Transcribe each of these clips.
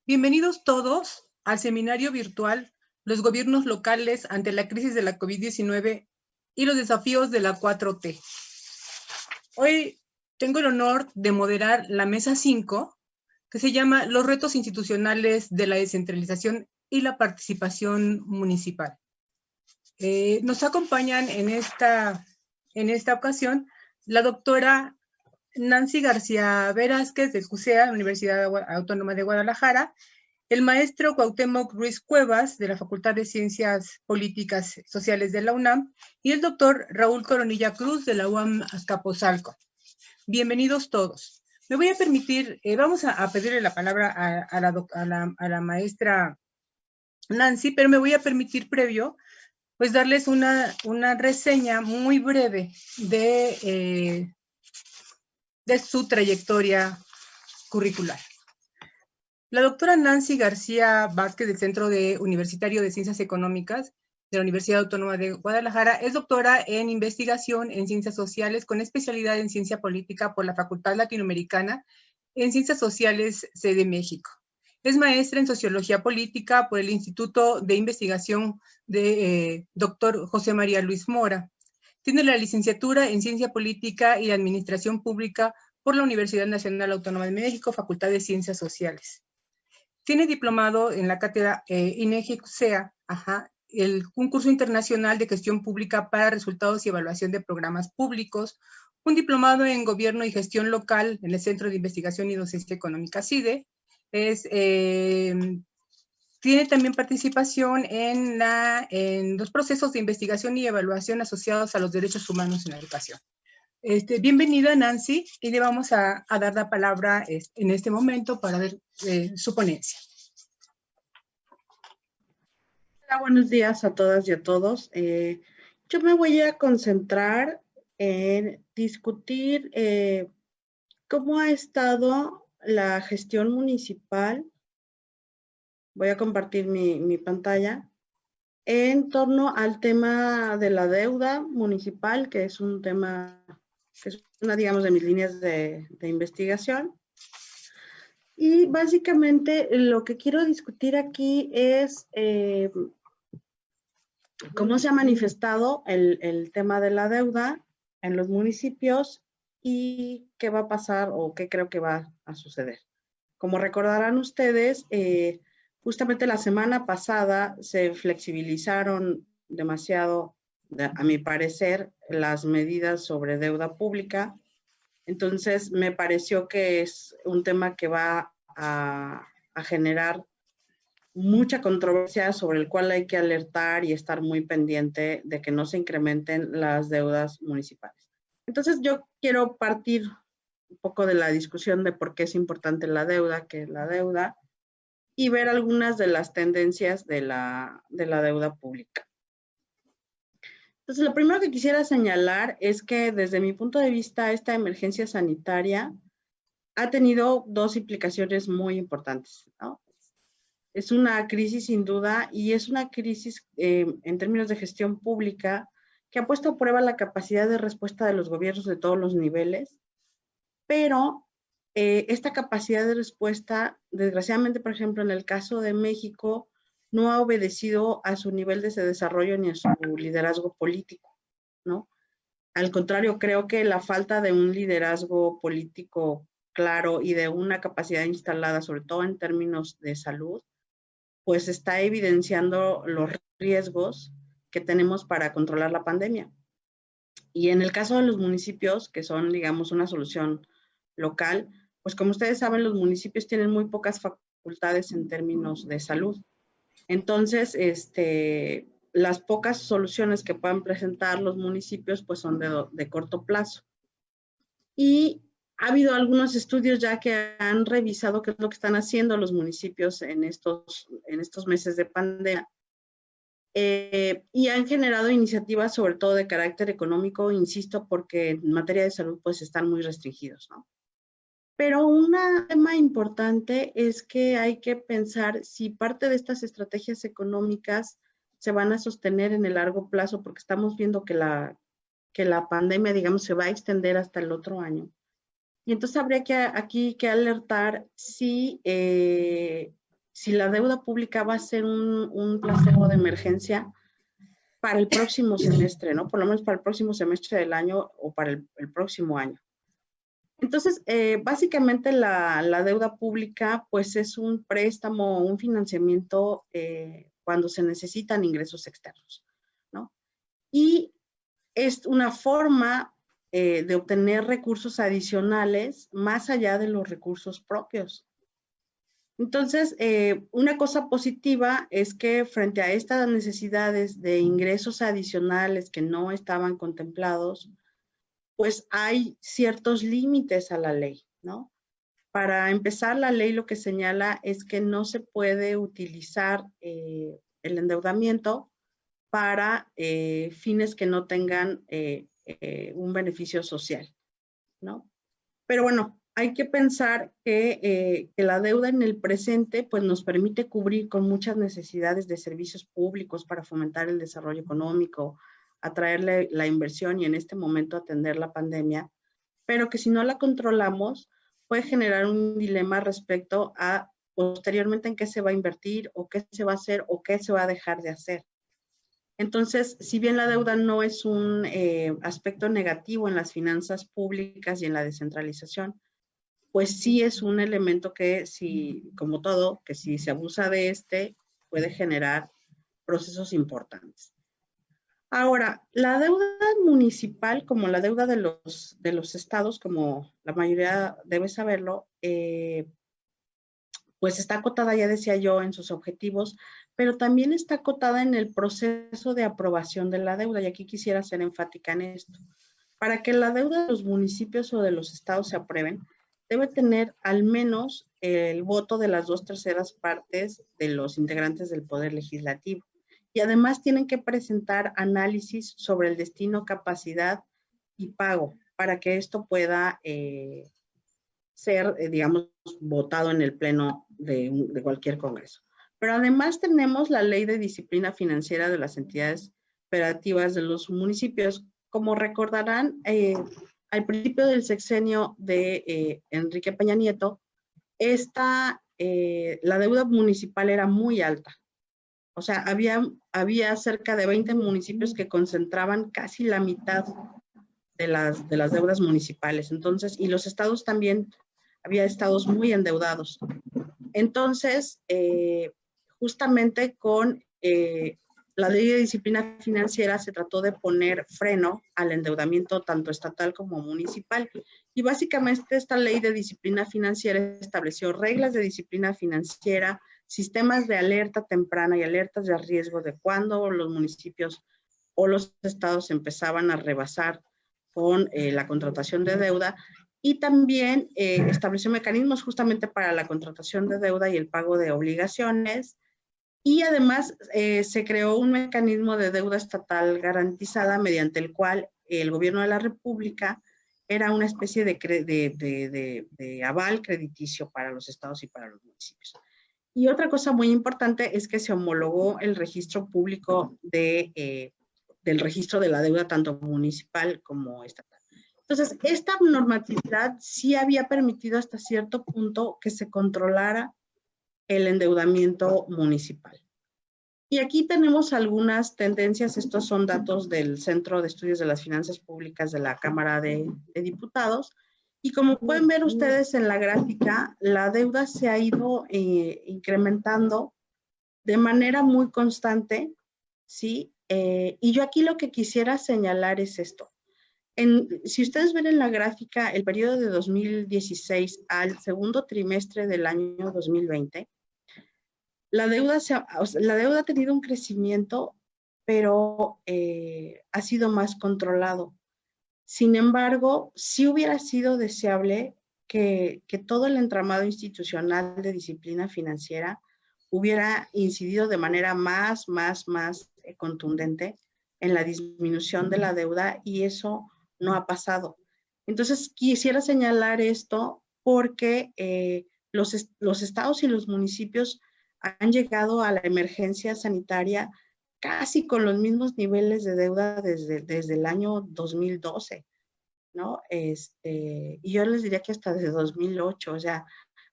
Bienvenidos todos al seminario virtual Los gobiernos locales ante la crisis de la COVID-19 y los desafíos de la 4T. Hoy tengo el honor de moderar la mesa 5, que se llama Los retos institucionales de la descentralización y la participación municipal. Nos acompañan en esta ocasión la doctora Nancy García Velázquez de CUSEA, Universidad Autónoma de Guadalajara, el maestro Cuauhtémoc Ruiz Cuevas, de la Facultad de Ciencias Políticas Sociales de la UNAM, y el doctor Raúl Coronilla Cruz, de la UAM Azcapotzalco. Bienvenidos todos. Me voy a permitir, vamos a pedirle la palabra a la maestra Nancy, pero me voy a permitir previo, pues darles una reseña muy breve de su trayectoria curricular. La doctora Nancy García Vázquez, del Centro Universitario de Ciencias Económicas de la Universidad Autónoma de Guadalajara, es doctora en investigación en ciencias sociales con especialidad en ciencia política por la Facultad Latinoamericana en Ciencias Sociales Sede México. Es maestra en sociología política por el Instituto de Investigación de Dr. José María Luis Mora. Tiene la licenciatura en ciencia política y administración pública por la Universidad Nacional Autónoma de México, Facultad de Ciencias Sociales. Tiene diplomado en la cátedra INEGI-CUSEA, un curso internacional de gestión pública para resultados y evaluación de programas públicos, un diplomado en gobierno y gestión local en el Centro de Investigación y Docencia Económica CIDE. Tiene también participación en los procesos de investigación y evaluación asociados a los derechos humanos en la educación. Bienvenida, Nancy, y le vamos a dar la palabra en este momento para ver su ponencia. Hola, buenos días a todas y a todos. Yo me voy a concentrar en discutir cómo ha estado la gestión municipal. Voy a compartir mi pantalla en torno al tema de la deuda municipal, que es un tema, que es una, digamos, de mis líneas de investigación. Y básicamente lo que quiero discutir aquí es cómo se ha manifestado el tema de la deuda en los municipios y qué va a pasar o qué creo que va a suceder. Como recordarán ustedes, justamente la semana pasada se flexibilizaron demasiado, a mi parecer, las medidas sobre deuda pública. Entonces, me pareció que es un tema que va a generar mucha controversia, sobre el cual hay que alertar y estar muy pendiente de que no se incrementen las deudas municipales. Entonces, yo quiero partir un poco de la discusión de por qué es importante la deuda, qué es la deuda, y ver algunas de las tendencias de la deuda pública. Entonces, lo primero que quisiera señalar es que desde mi punto de vista, esta emergencia sanitaria ha tenido dos implicaciones muy importantes, ¿no? Es una crisis sin duda y es una crisis en términos de gestión pública que ha puesto a prueba la capacidad de respuesta de los gobiernos de todos los niveles, pero esta capacidad de respuesta, desgraciadamente, por ejemplo, en el caso de México, no ha obedecido a su nivel de desarrollo ni a su liderazgo político, ¿no? Al contrario, creo que la falta de un liderazgo político claro y de una capacidad instalada, sobre todo en términos de salud, pues está evidenciando los riesgos que tenemos para controlar la pandemia. Y en el caso de los municipios, que son, digamos, una solución local, pues como ustedes saben, los municipios tienen muy pocas facultades en términos de salud. Entonces, las pocas soluciones que puedan presentar los municipios, pues son de corto plazo. Y ha habido algunos estudios ya que han revisado qué es lo que están haciendo los municipios en estos meses de pandemia y han generado iniciativas sobre todo de carácter económico, insisto, porque en materia de salud pues están muy restringidos, ¿no? Pero un tema importante es que hay que pensar si parte de estas estrategias económicas se van a sostener en el largo plazo, porque estamos viendo que la pandemia, digamos, se va a extender hasta el otro año. Y entonces habría aquí que alertar si si la deuda pública va a ser un placebo de emergencia para el próximo semestre, ¿no? Por lo menos para el próximo semestre del año o para el próximo año. Entonces, básicamente la deuda pública, pues es un préstamo, un financiamiento cuando se necesitan ingresos externos, ¿no? Y es una forma de obtener recursos adicionales más allá de los recursos propios. Entonces, una cosa positiva es que frente a estas necesidades de ingresos adicionales que no estaban contemplados, pues hay ciertos límites a la ley, ¿no? Para empezar, la ley lo que señala es que no se puede utilizar el endeudamiento para fines que no tengan un beneficio social, ¿no? Pero bueno, hay que pensar que la deuda en el presente pues nos permite cubrir con muchas necesidades de servicios públicos para fomentar el desarrollo económico, atraer la inversión y en este momento atender la pandemia, pero que si no la controlamos puede generar un dilema respecto a posteriormente en qué se va a invertir o qué se va a hacer o qué se va a dejar de hacer. Entonces, si bien la deuda no es un aspecto negativo en las finanzas públicas y en la descentralización, pues sí es un elemento que si, como todo, que si se abusa de puede generar procesos importantes. Ahora, la deuda municipal, como la deuda de los estados, como la mayoría debe saberlo, pues está acotada, ya decía yo, en sus objetivos, pero también está acotada en el proceso de aprobación de la deuda, y aquí quisiera ser enfática en esto. Para que la deuda de los municipios o de los estados se aprueben, debe tener al menos el voto de las 2/3 partes de los integrantes del Poder Legislativo. Y además tienen que presentar análisis sobre el destino, capacidad y pago para que esto pueda ser, digamos, votado en el pleno de cualquier congreso. Pero además tenemos la Ley de Disciplina Financiera de las entidades federativas de los municipios. Como recordarán, al principio del sexenio de Enrique Peña Nieto, la deuda municipal era muy alta. O sea, había cerca de 20 municipios que concentraban casi la mitad de las deudas municipales. Entonces, y los estados también, había estados muy endeudados. Entonces, justamente con la ley de disciplina financiera se trató de poner freno al endeudamiento tanto estatal como municipal. Y básicamente esta ley de disciplina financiera estableció reglas de disciplina financiera, sistemas de alerta temprana y alertas de riesgo de cuando los municipios o los estados empezaban a rebasar con la contratación de deuda, y también estableció mecanismos justamente para la contratación de deuda y el pago de obligaciones, y además se creó un mecanismo de deuda estatal garantizada mediante el cual el gobierno de la República era una especie de aval crediticio para los estados y para los municipios. Y otra cosa muy importante es que se homologó el registro público del registro de la deuda tanto municipal como estatal. Entonces, esta normatividad sí había permitido hasta cierto punto que se controlara el endeudamiento municipal. Y aquí tenemos algunas tendencias. Estos son datos del Centro de Estudios de las Finanzas Públicas de la Cámara de Diputados. Y como pueden ver ustedes en la gráfica, la deuda se ha ido incrementando de manera muy constante, ¿sí? Y yo aquí lo que quisiera señalar es esto. Si ustedes ven en la gráfica el periodo de 2016 al segundo trimestre del año 2020, la deuda ha tenido un crecimiento, pero ha sido más controlado. Sin embargo, sí hubiera sido deseable que todo el entramado institucional de disciplina financiera hubiera incidido de manera más contundente en la disminución de la deuda, y eso no ha pasado. Entonces, quisiera señalar esto porque los estados y los municipios han llegado a la emergencia sanitaria casi con los mismos niveles de deuda desde el año 2012, ¿no? Y yo les diría que hasta desde 2008, o sea,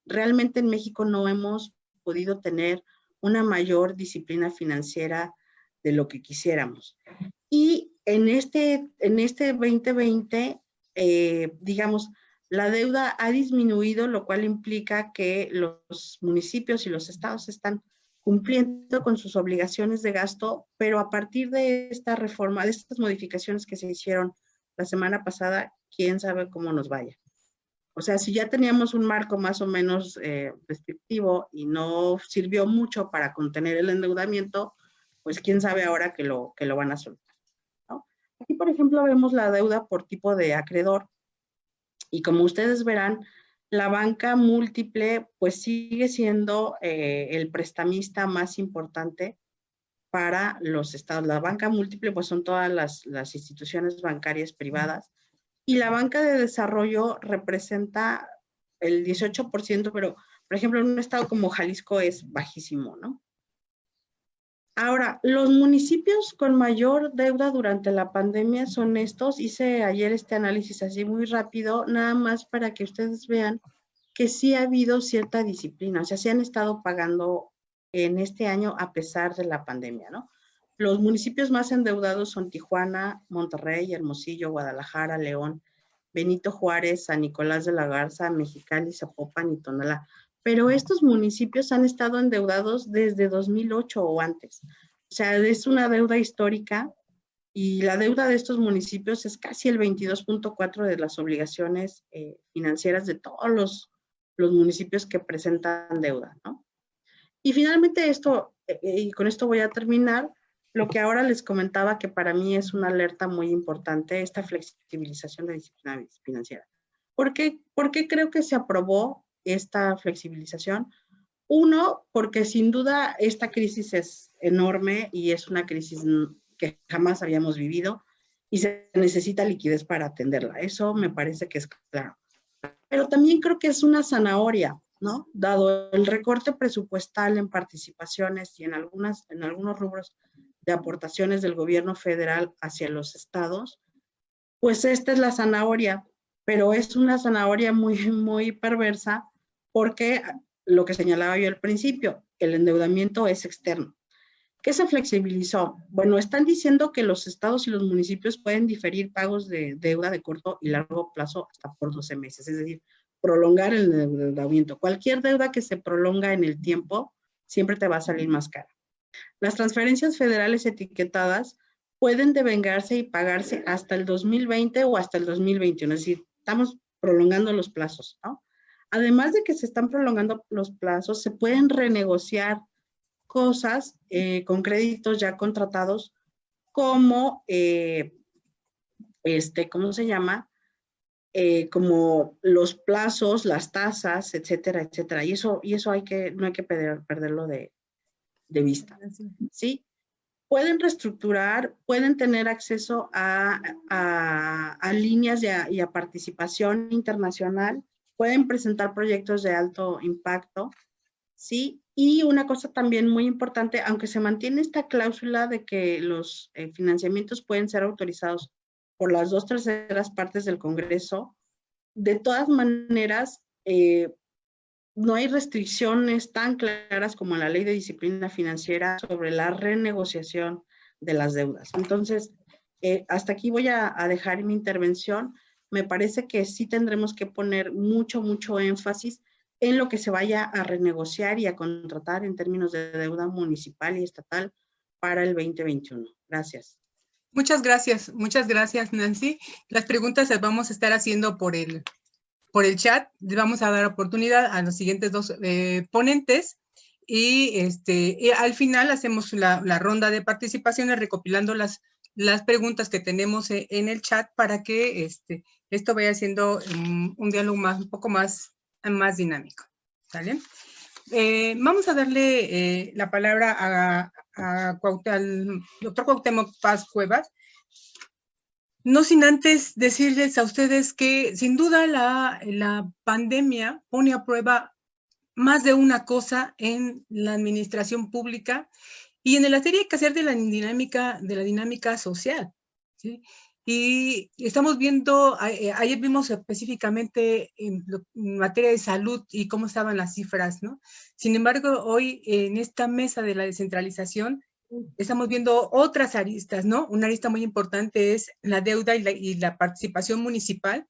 realmente en México no hemos podido tener una mayor disciplina financiera de lo que quisiéramos. Y en este 2020, digamos, la deuda ha disminuido, lo cual implica que los municipios y los estados están cumpliendo con sus obligaciones de gasto, pero a partir de esta reforma, de estas modificaciones que se hicieron la semana pasada, quién sabe cómo nos vaya. O sea, si ya teníamos un marco más o menos restrictivo y no sirvió mucho para contener el endeudamiento, pues quién sabe ahora que lo van a soltar, ¿no? Aquí, por ejemplo, vemos la deuda por tipo de acreedor. Y como ustedes verán, la banca múltiple pues sigue siendo el prestamista más importante para los estados. La banca múltiple pues son todas las instituciones bancarias privadas y la banca de desarrollo representa el 18%, pero por ejemplo en un estado como Jalisco es bajísimo, ¿no? Ahora, los municipios con mayor deuda durante la pandemia son estos. Hice ayer este análisis así muy rápido, nada más para que ustedes vean que sí ha habido cierta disciplina, o sea, sí han estado pagando en este año a pesar de la pandemia, ¿no? Los municipios más endeudados son Tijuana, Monterrey, Hermosillo, Guadalajara, León, Benito Juárez, San Nicolás de la Garza, Mexicali, Zapopan y Tonalá. Pero estos municipios han estado endeudados desde 2008 o antes. O sea, es una deuda histórica y la deuda de estos municipios es casi el 22.4% de las obligaciones financieras de todos los municipios que presentan deuda, ¿no? Y finalmente esto, y con esto voy a terminar, lo que ahora les comentaba que para mí es una alerta muy importante, esta flexibilización de disciplina financiera. ¿Por qué creo que se aprobó esta flexibilización? Uno, porque sin duda esta crisis es enorme y es una crisis que jamás habíamos vivido y se necesita liquidez para atenderla. Eso me parece que es claro. Pero también creo que es una zanahoria, ¿no? Dado el recorte presupuestal en participaciones y en algunos rubros de aportaciones del gobierno federal hacia los estados, pues esta es la zanahoria, pero es una zanahoria muy, muy perversa porque lo que señalaba yo al principio, el endeudamiento es externo. ¿Qué se flexibilizó? Bueno, están diciendo que los estados y los municipios pueden diferir pagos de deuda de corto y largo plazo hasta por 12 meses, es decir, prolongar el endeudamiento. Cualquier deuda que se prolonga en el tiempo siempre te va a salir más cara. Las transferencias federales etiquetadas pueden devengarse y pagarse hasta el 2020 o hasta el 2021, es decir, estamos prolongando los plazos, ¿no? Además de que se están prolongando los plazos, se pueden renegociar cosas con créditos ya contratados como, ¿cómo se llama? Como los plazos, las tasas, etcétera, etcétera. Y eso no hay que perderlo de vista, ¿sí? Pueden reestructurar, pueden tener acceso a líneas y a participación internacional, pueden presentar proyectos de alto impacto, ¿sí? Y una cosa también muy importante, aunque se mantiene esta cláusula de que los financiamientos pueden ser autorizados por las 2/3 partes del Congreso, de todas maneras, no hay restricciones tan claras como en la Ley de Disciplina Financiera sobre la renegociación de las deudas. Entonces, hasta aquí voy a dejar mi intervención. Me parece que sí tendremos que poner mucho énfasis en lo que se vaya a renegociar y a contratar en términos de deuda municipal y estatal para el 2021. Gracias. Muchas gracias, Nancy. Las preguntas las vamos a estar haciendo por el chat. Les vamos a dar oportunidad a los siguientes dos ponentes y al final hacemos la ronda de participaciones recopilando las preguntas que tenemos en el chat para que esto vaya siendo un diálogo un poco más dinámico. ¿Sale? Vamos a darle la palabra al doctor Cuauhtémoc Paz Cuevas. No sin antes decirles a ustedes que sin duda la pandemia pone a prueba más de una cosa en la administración pública y en el hacer y hacer de la dinámica social, ¿sí? Y estamos viendo, ayer vimos específicamente en materia de salud y cómo estaban las cifras, ¿no? Sin embargo, hoy en esta mesa de la descentralización estamos viendo otras aristas, ¿no? Una arista muy importante es la deuda y la participación municipal.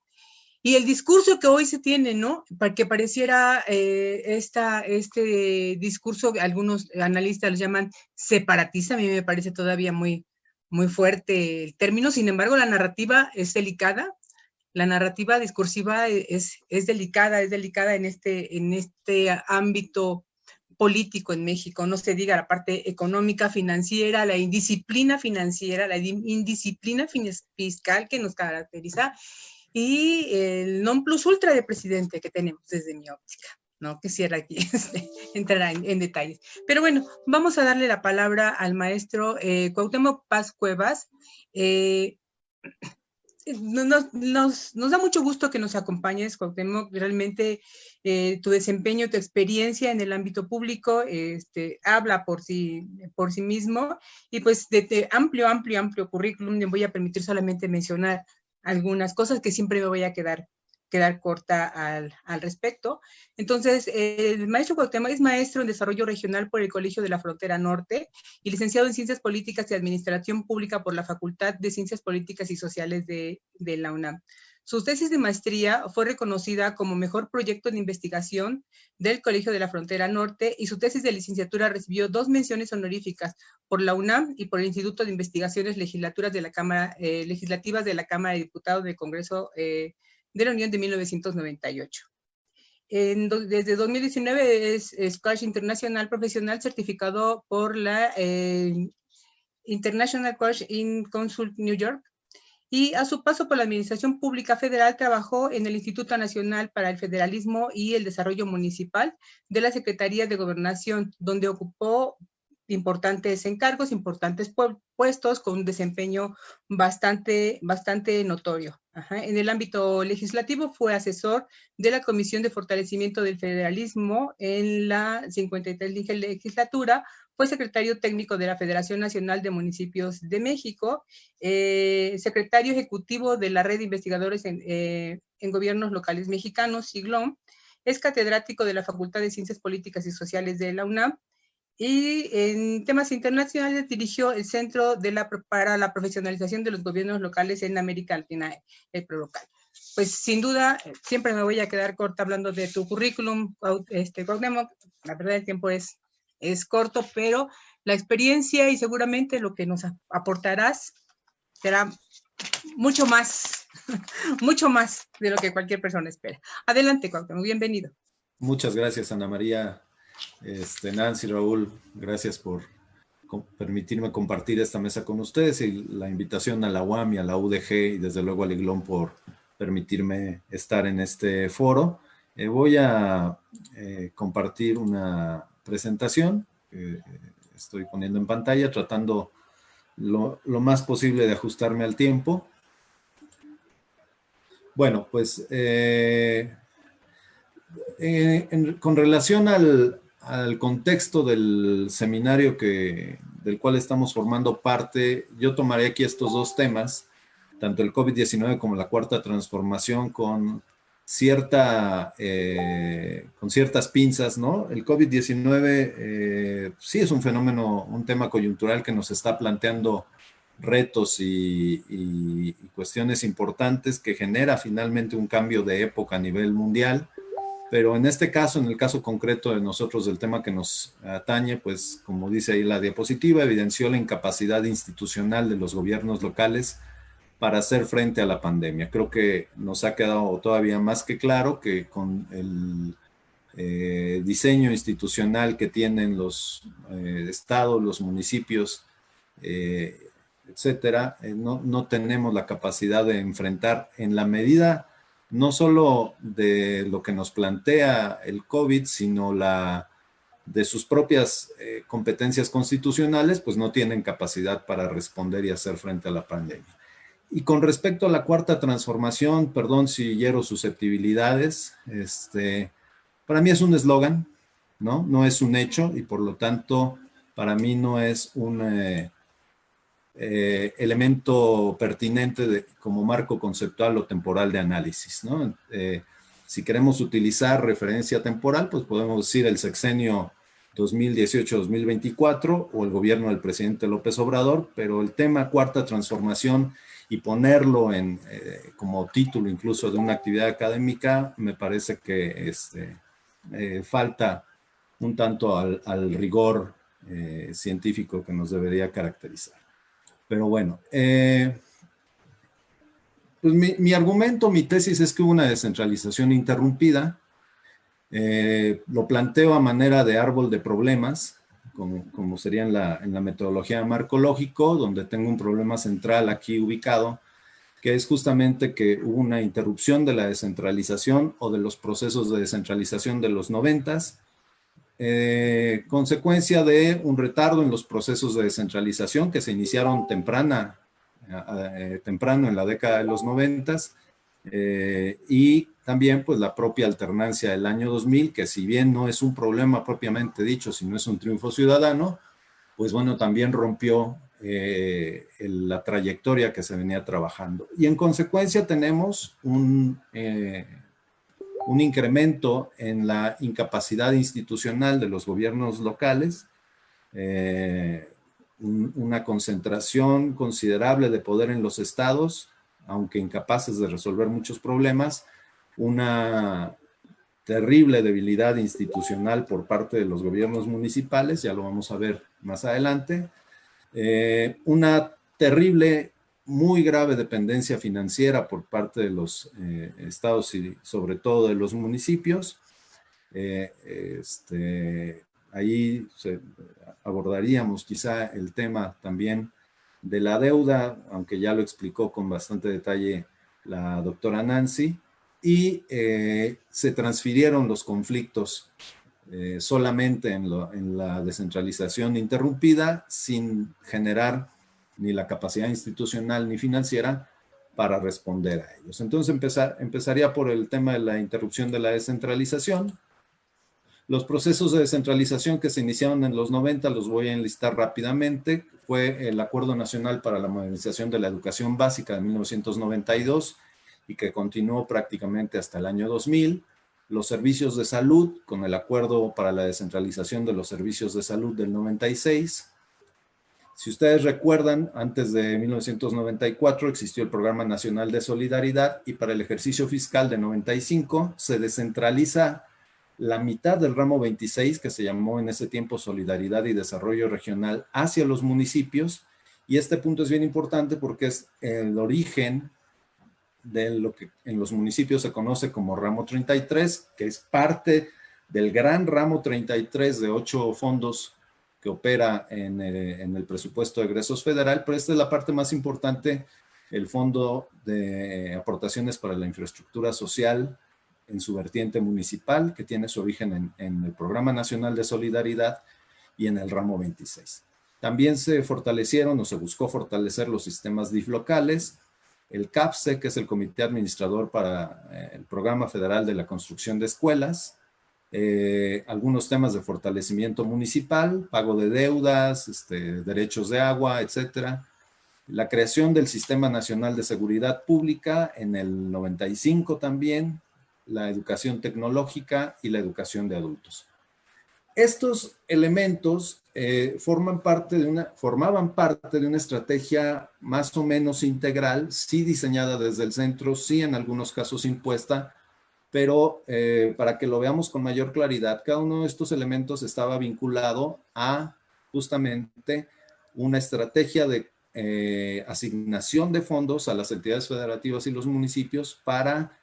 Y el discurso que hoy se tiene, ¿no? Para que pareciera este discurso, algunos analistas lo llaman separatista, a mí me parece todavía muy fuerte el término. Sin embargo, la narrativa es delicada, la narrativa discursiva es delicada en este ámbito político en México, no se diga la parte económica, financiera, la indisciplina financiera, la indisciplina fiscal que nos caracteriza y el non plus ultra de presidente que tenemos desde mi óptica, ¿no? Que cierra aquí, entrará en detalles. Pero bueno, vamos a darle la palabra al maestro Cuauhtémoc Paz Cuevas. Nos da mucho gusto que nos acompañes, Cuauhtémoc. Realmente tu desempeño, tu experiencia en el ámbito público habla por sí mismo y pues de amplio currículum. Me voy a permitir solamente mencionar algunas cosas que siempre me voy a quedar corta al respecto. Entonces, el maestro Cuauhtémoc es maestro en Desarrollo Regional por el Colegio de la Frontera Norte y licenciado en Ciencias Políticas y Administración Pública por la Facultad de Ciencias Políticas y Sociales de la UNAM. Su tesis de maestría fue reconocida como mejor proyecto de investigación del Colegio de la Frontera Norte y su tesis de licenciatura recibió 2 menciones honoríficas por la UNAM y por el Instituto de Investigaciones Legislativas de la Cámara de Diputados del Congreso de la Unión de 1998. Desde 2019 es coach internacional profesional certificado por la International Coach in Consult New York. Y a su paso por la Administración Pública Federal trabajó en el Instituto Nacional para el Federalismo y el Desarrollo Municipal de la Secretaría de Gobernación, donde ocupó importantes encargos, importantes puestos con un desempeño bastante notorio. En el ámbito legislativo fue asesor de la Comisión de Fortalecimiento del Federalismo en la 53 legislatura, fue secretario técnico de la Federación Nacional de Municipios de México, secretario ejecutivo de la Red de Investigadores en Gobiernos Locales Mexicanos, SIGLOM, es catedrático de la Facultad de Ciencias Políticas y Sociales de la UNAM, y en temas internacionales dirigió el Centro para la Profesionalización de los Gobiernos Locales en América Latina, el PROLOCAL. Pues sin duda, siempre me voy a quedar corta hablando de tu currículum, Cuauhtémoc. La verdad el tiempo es corto, pero la experiencia y seguramente lo que nos aportarás será mucho más de lo que cualquier persona espera. Adelante, Cuauhtémoc, bienvenido. Muchas gracias, Ana María. Nancy, Raúl, gracias por permitirme compartir esta mesa con ustedes y la invitación a la UAM y a la UDG y desde luego al IGLOM por permitirme estar en este foro. Voy a compartir una presentación que estoy poniendo en pantalla, tratando lo más posible de ajustarme al tiempo. Bueno, pues con relación al contexto del seminario del cual estamos formando parte, yo tomaré aquí estos 2 temas, tanto el COVID-19 como la cuarta transformación, con ciertas pinzas, ¿no? El COVID-19 sí es un fenómeno, un tema coyuntural que nos está planteando retos y cuestiones importantes que genera finalmente un cambio de época a nivel mundial. Pero en este caso, en el caso concreto de nosotros, del tema que nos atañe, pues como dice ahí la diapositiva, evidenció la incapacidad institucional de los gobiernos locales para hacer frente a la pandemia. Creo que nos ha quedado todavía más que claro que con el diseño institucional que tienen los estados, los municipios, etcétera, no tenemos la capacidad de enfrentar en la medida no solo de lo que nos plantea el COVID, sino de sus propias competencias constitucionales, pues no tienen capacidad para responder y hacer frente a la pandemia. Y con respecto a la cuarta transformación, perdón si hiero susceptibilidades, para mí es un eslogan, ¿no? No es un hecho y por lo tanto para mí no es elemento pertinente como marco conceptual o temporal de análisis, ¿no? Si queremos utilizar referencia temporal, pues podemos decir el sexenio 2018-2024 o el gobierno del presidente López Obrador, pero el tema cuarta transformación y ponerlo como título incluso de una actividad académica, me parece que falta un tanto al rigor científico que nos debería caracterizar. Pero bueno, pues mi argumento, mi tesis es que hubo una descentralización interrumpida. Lo planteo a manera de árbol de problemas, como sería en la metodología de marco lógico, donde tengo un problema central aquí ubicado, que es justamente que hubo una interrupción de la descentralización o de los procesos de descentralización de los 90s, consecuencia de un retardo en los procesos de descentralización que se iniciaron temprano en la década de los 90s, y también pues la propia alternancia del año 2000, que si bien no es un problema propiamente dicho, sino es un triunfo ciudadano, pues bueno, también rompió la trayectoria que se venía trabajando. Y en consecuencia tenemos un incremento en la incapacidad institucional de los gobiernos locales, una concentración considerable de poder en los estados, aunque incapaces de resolver muchos problemas, una terrible debilidad institucional por parte de los gobiernos municipales, ya lo vamos a ver más adelante, una terrible, muy grave dependencia financiera por parte de los estados y sobre todo de los municipios. Ahí abordaríamos quizá el tema también de la deuda, aunque ya lo explicó con bastante detalle la doctora Nancy, y se transfirieron los conflictos solamente en la descentralización interrumpida, sin generar ni la capacidad institucional ni financiera para responder a ellos. Entonces empezaría por el tema de la interrupción de la descentralización. Los procesos de descentralización que se iniciaron en los 90 los voy a enlistar rápidamente. Fue el Acuerdo Nacional para la Modernización de la Educación Básica de 1992 y que continuó prácticamente hasta el año 2000. Los servicios de salud, con el Acuerdo para la Descentralización de los Servicios de Salud del 96. Si ustedes recuerdan, antes de 1994 existió el Programa Nacional de Solidaridad y para el ejercicio fiscal de 95 se descentraliza la mitad del ramo 26, que se llamó en ese tiempo Solidaridad y Desarrollo Regional, hacia los municipios. Y este punto es bien importante porque es el origen de lo que en los municipios se conoce como ramo 33, que es parte del gran ramo 33 de 8 fondos que opera en el presupuesto de egresos federal, pero esta es la parte más importante, el Fondo de Aportaciones para la Infraestructura Social en su vertiente municipal, que tiene su origen en el Programa Nacional de Solidaridad y en el ramo 26. También se fortalecieron o se buscó fortalecer los sistemas DIF locales, el CAPSE, que es el Comité Administrador para el Programa Federal de la Construcción de Escuelas, algunos temas de fortalecimiento municipal, pago de deudas, derechos de agua, etcétera. La creación del Sistema Nacional de Seguridad Pública en el 95 también, la educación tecnológica y la educación de adultos. Estos elementos formaban parte de una estrategia más o menos integral, sí diseñada desde el centro, sí en algunos casos impuesta, pero para que lo veamos con mayor claridad, cada uno de estos elementos estaba vinculado a justamente una estrategia de asignación de fondos a las entidades federativas y los municipios para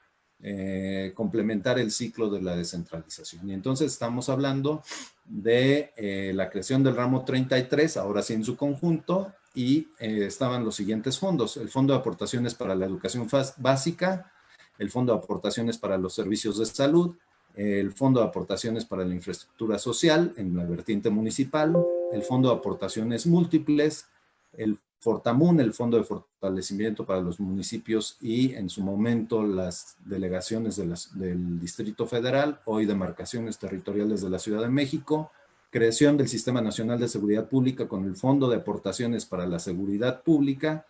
complementar el ciclo de la descentralización. Y entonces estamos hablando de la creación del ramo 33, ahora sí en su conjunto, y estaban los siguientes fondos: el Fondo de Aportaciones para la Educación Básica, el Fondo de Aportaciones para los Servicios de Salud, el Fondo de Aportaciones para la Infraestructura Social en la vertiente municipal, el Fondo de Aportaciones Múltiples, el Fortamun, el Fondo de Fortalecimiento para los Municipios y en su momento las delegaciones del Distrito Federal, hoy demarcaciones territoriales de la Ciudad de México, creación del Sistema Nacional de Seguridad Pública con el Fondo de Aportaciones para la Seguridad Pública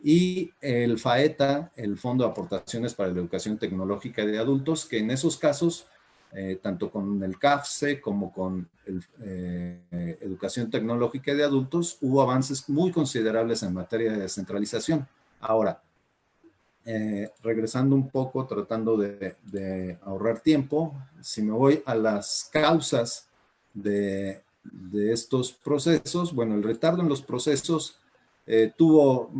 y el FAETA, el Fondo de Aportaciones para la Educación Tecnológica de Adultos, que en esos casos, tanto con el CAFSE como con Educación Tecnológica de Adultos, hubo avances muy considerables en materia de descentralización. Ahora, regresando un poco, tratando de ahorrar tiempo, si me voy a las causas de estos procesos, bueno, el retardo en los procesos tuvo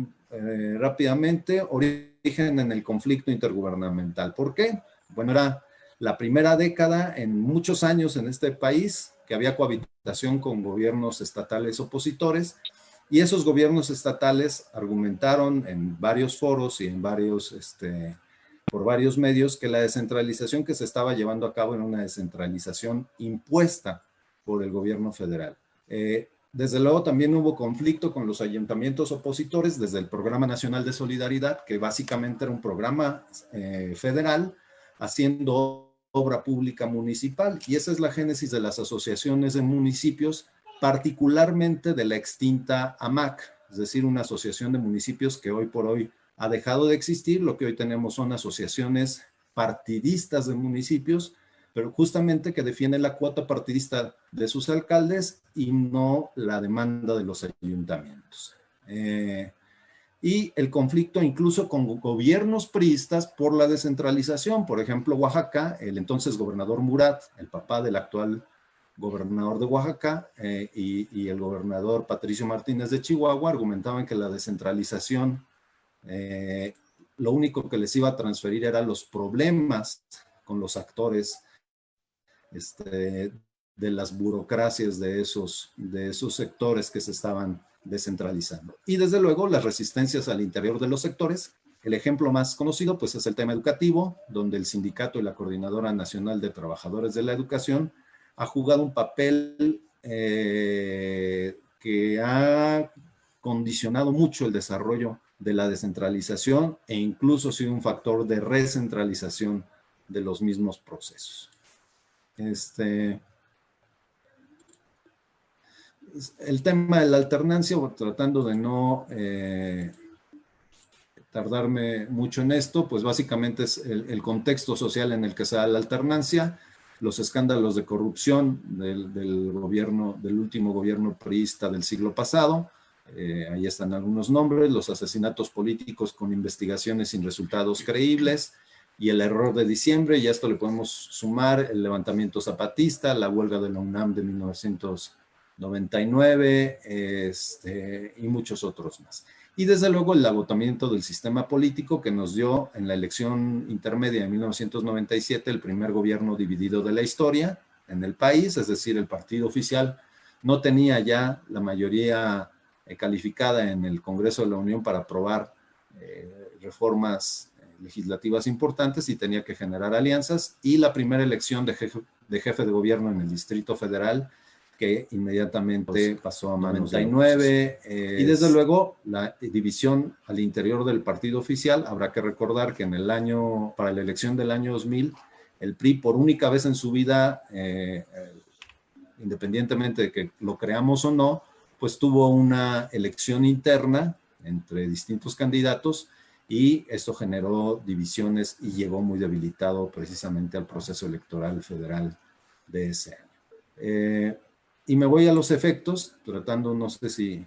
rápidamente origen en el conflicto intergubernamental. ¿Por qué? Bueno, era la primera década en muchos años en este país que había cohabitación con gobiernos estatales opositores, y esos gobiernos estatales argumentaron en varios foros y en por varios medios que la descentralización que se estaba llevando a cabo era una descentralización impuesta por el gobierno federal. Desde luego también hubo conflicto con los ayuntamientos opositores desde el Programa Nacional de Solidaridad, que básicamente era un programa federal haciendo obra pública municipal, y esa es la génesis de las asociaciones de municipios, particularmente de la extinta AMAC, es decir, una asociación de municipios que hoy por hoy ha dejado de existir. Lo que hoy tenemos son asociaciones partidistas de municipios, pero justamente que defienden la cuota partidista de sus alcaldes y no la demanda de los ayuntamientos. Y el conflicto incluso con gobiernos priistas por la descentralización. Por ejemplo, Oaxaca, el entonces gobernador Murat, el papá del actual gobernador de Oaxaca, y el gobernador Patricio Martínez de Chihuahua argumentaban que la descentralización lo único que les iba a transferir eran los problemas con los actores de las burocracias de esos sectores que se estaban descentralizando. Y desde luego las resistencias al interior de los sectores. El ejemplo más conocido pues es el tema educativo, donde el sindicato y la Coordinadora Nacional de Trabajadores de la Educación ha jugado un papel que ha condicionado mucho el desarrollo de la descentralización e incluso ha sido un factor de recentralización de los mismos procesos. El tema de la alternancia, tratando de no tardarme mucho en esto, pues básicamente es el contexto social en el que se da la alternancia, los escándalos de corrupción del último gobierno priista del siglo pasado, ahí están algunos nombres, los asesinatos políticos con investigaciones sin resultados creíbles, y el error de diciembre, y a esto le podemos sumar el levantamiento zapatista, la huelga de la UNAM de 1999, y muchos otros más. Y desde luego el agotamiento del sistema político que nos dio en la elección intermedia de 1997 el primer gobierno dividido de la historia en el país, es decir, el partido oficial no tenía ya la mayoría calificada en el Congreso de la Unión para aprobar reformas legislativas importantes y tenía que generar alianzas, y la primera elección de jefe de gobierno en el Distrito Federal, que inmediatamente pasó a manos de 99, y desde luego la división al interior del partido oficial. Habrá que recordar que para la elección del año 2000, el PRI por única vez en su vida, independientemente de que lo creamos o no, pues tuvo una elección interna entre distintos candidatos, y esto generó divisiones y llegó muy debilitado precisamente al proceso electoral federal de ese año. Y me voy a los efectos, tratando, no sé si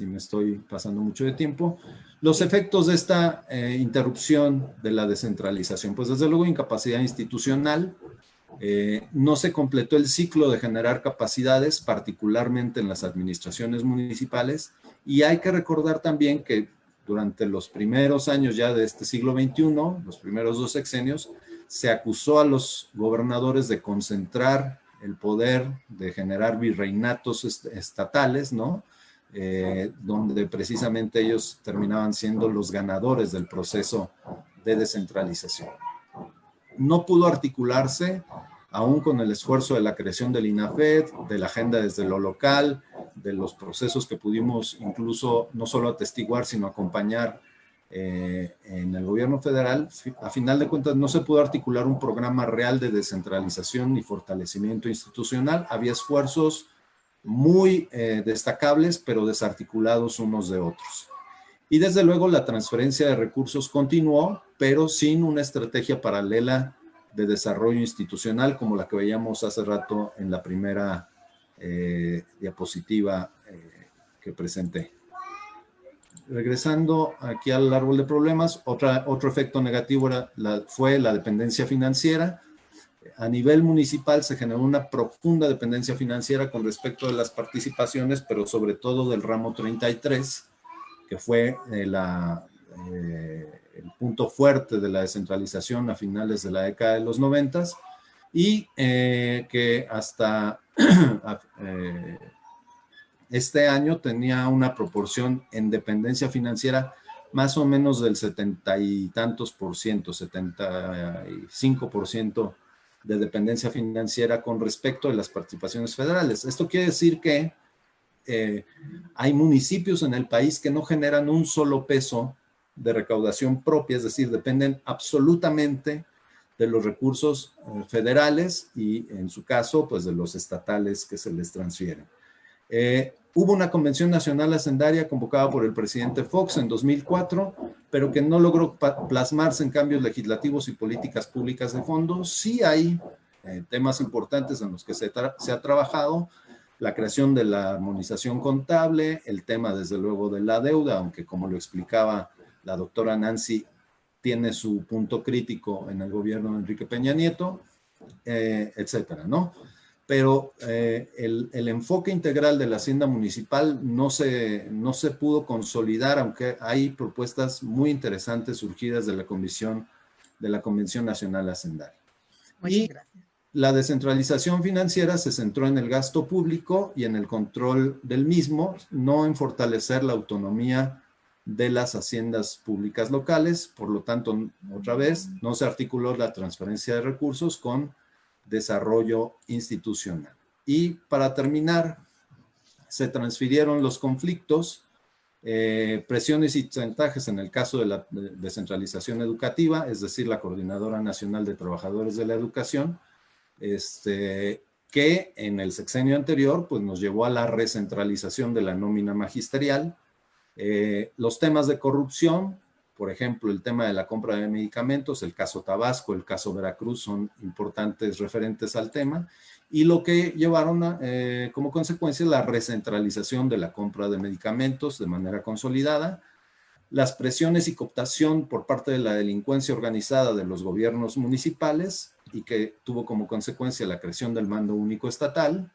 me estoy pasando mucho de tiempo, los efectos de esta interrupción de la descentralización. Pues desde luego incapacidad institucional, no se completó el ciclo de generar capacidades, particularmente en las administraciones municipales, y hay que recordar también que durante los primeros años ya de este siglo XXI, los primeros 2 sexenios, se acusó a los gobernadores de concentrar el poder, de generar virreinatos estatales, ¿no? Donde precisamente ellos terminaban siendo los ganadores del proceso de descentralización. No pudo articularse, aún con el esfuerzo de la creación del INAFED, de la agenda desde lo local, de los procesos que pudimos incluso no solo atestiguar, sino acompañar en el gobierno federal, a final de cuentas no se pudo articular un programa real de descentralización ni fortalecimiento institucional. Había esfuerzos muy destacables, pero desarticulados unos de otros. Y desde luego la transferencia de recursos continuó, pero sin una estrategia paralela de desarrollo institucional como la que veíamos hace rato en la primera diapositiva que presenté. Regresando aquí al árbol de problemas, otro efecto negativo fue la dependencia financiera. A nivel municipal se generó una profunda dependencia financiera con respecto de las participaciones, pero sobre todo del ramo 33, que fue el punto fuerte de la descentralización a finales de la década de los 90 y que hasta este año tenía una proporción en dependencia financiera más o menos del 70 y tantos por ciento, 75% de dependencia financiera con respecto de las participaciones federales. Esto quiere decir que hay municipios en el país que no generan un solo peso de recaudación propia, es decir, dependen absolutamente de los recursos federales y en su caso, pues de los estatales que se les transfieren. Hubo una convención nacional hacendaria convocada por el presidente Fox en 2004, pero que no logró plasmarse en cambios legislativos y políticas públicas de fondo. Sí hay temas importantes en los que se ha trabajado, la creación de la armonización contable, el tema desde luego de la deuda, aunque como lo explicaba la doctora Nancy, tiene su punto crítico en el gobierno de Enrique Peña Nieto, etcétera, ¿no? Pero el enfoque integral de la hacienda municipal no se pudo consolidar, aunque hay propuestas muy interesantes surgidas de la Convención Nacional Hacendaria. Muchas gracias. La descentralización financiera se centró en el gasto público y en el control del mismo, no en fortalecer la autonomía de las haciendas públicas locales. Por lo tanto, otra vez, no se articuló la transferencia de recursos con desarrollo institucional. Y para terminar, se transfirieron los conflictos, presiones y chantajes en el caso de la descentralización educativa, es decir, la Coordinadora Nacional de Trabajadores de la Educación, que en el sexenio anterior pues, nos llevó a la recentralización de la nómina magisterial. Los temas de corrupción, por ejemplo, el tema de la compra de medicamentos, el caso Tabasco, el caso Veracruz son importantes referentes al tema y lo que llevaron como consecuencia la recentralización de la compra de medicamentos de manera consolidada, las presiones y cooptación por parte de la delincuencia organizada de los gobiernos municipales y que tuvo como consecuencia la creación del mando único estatal,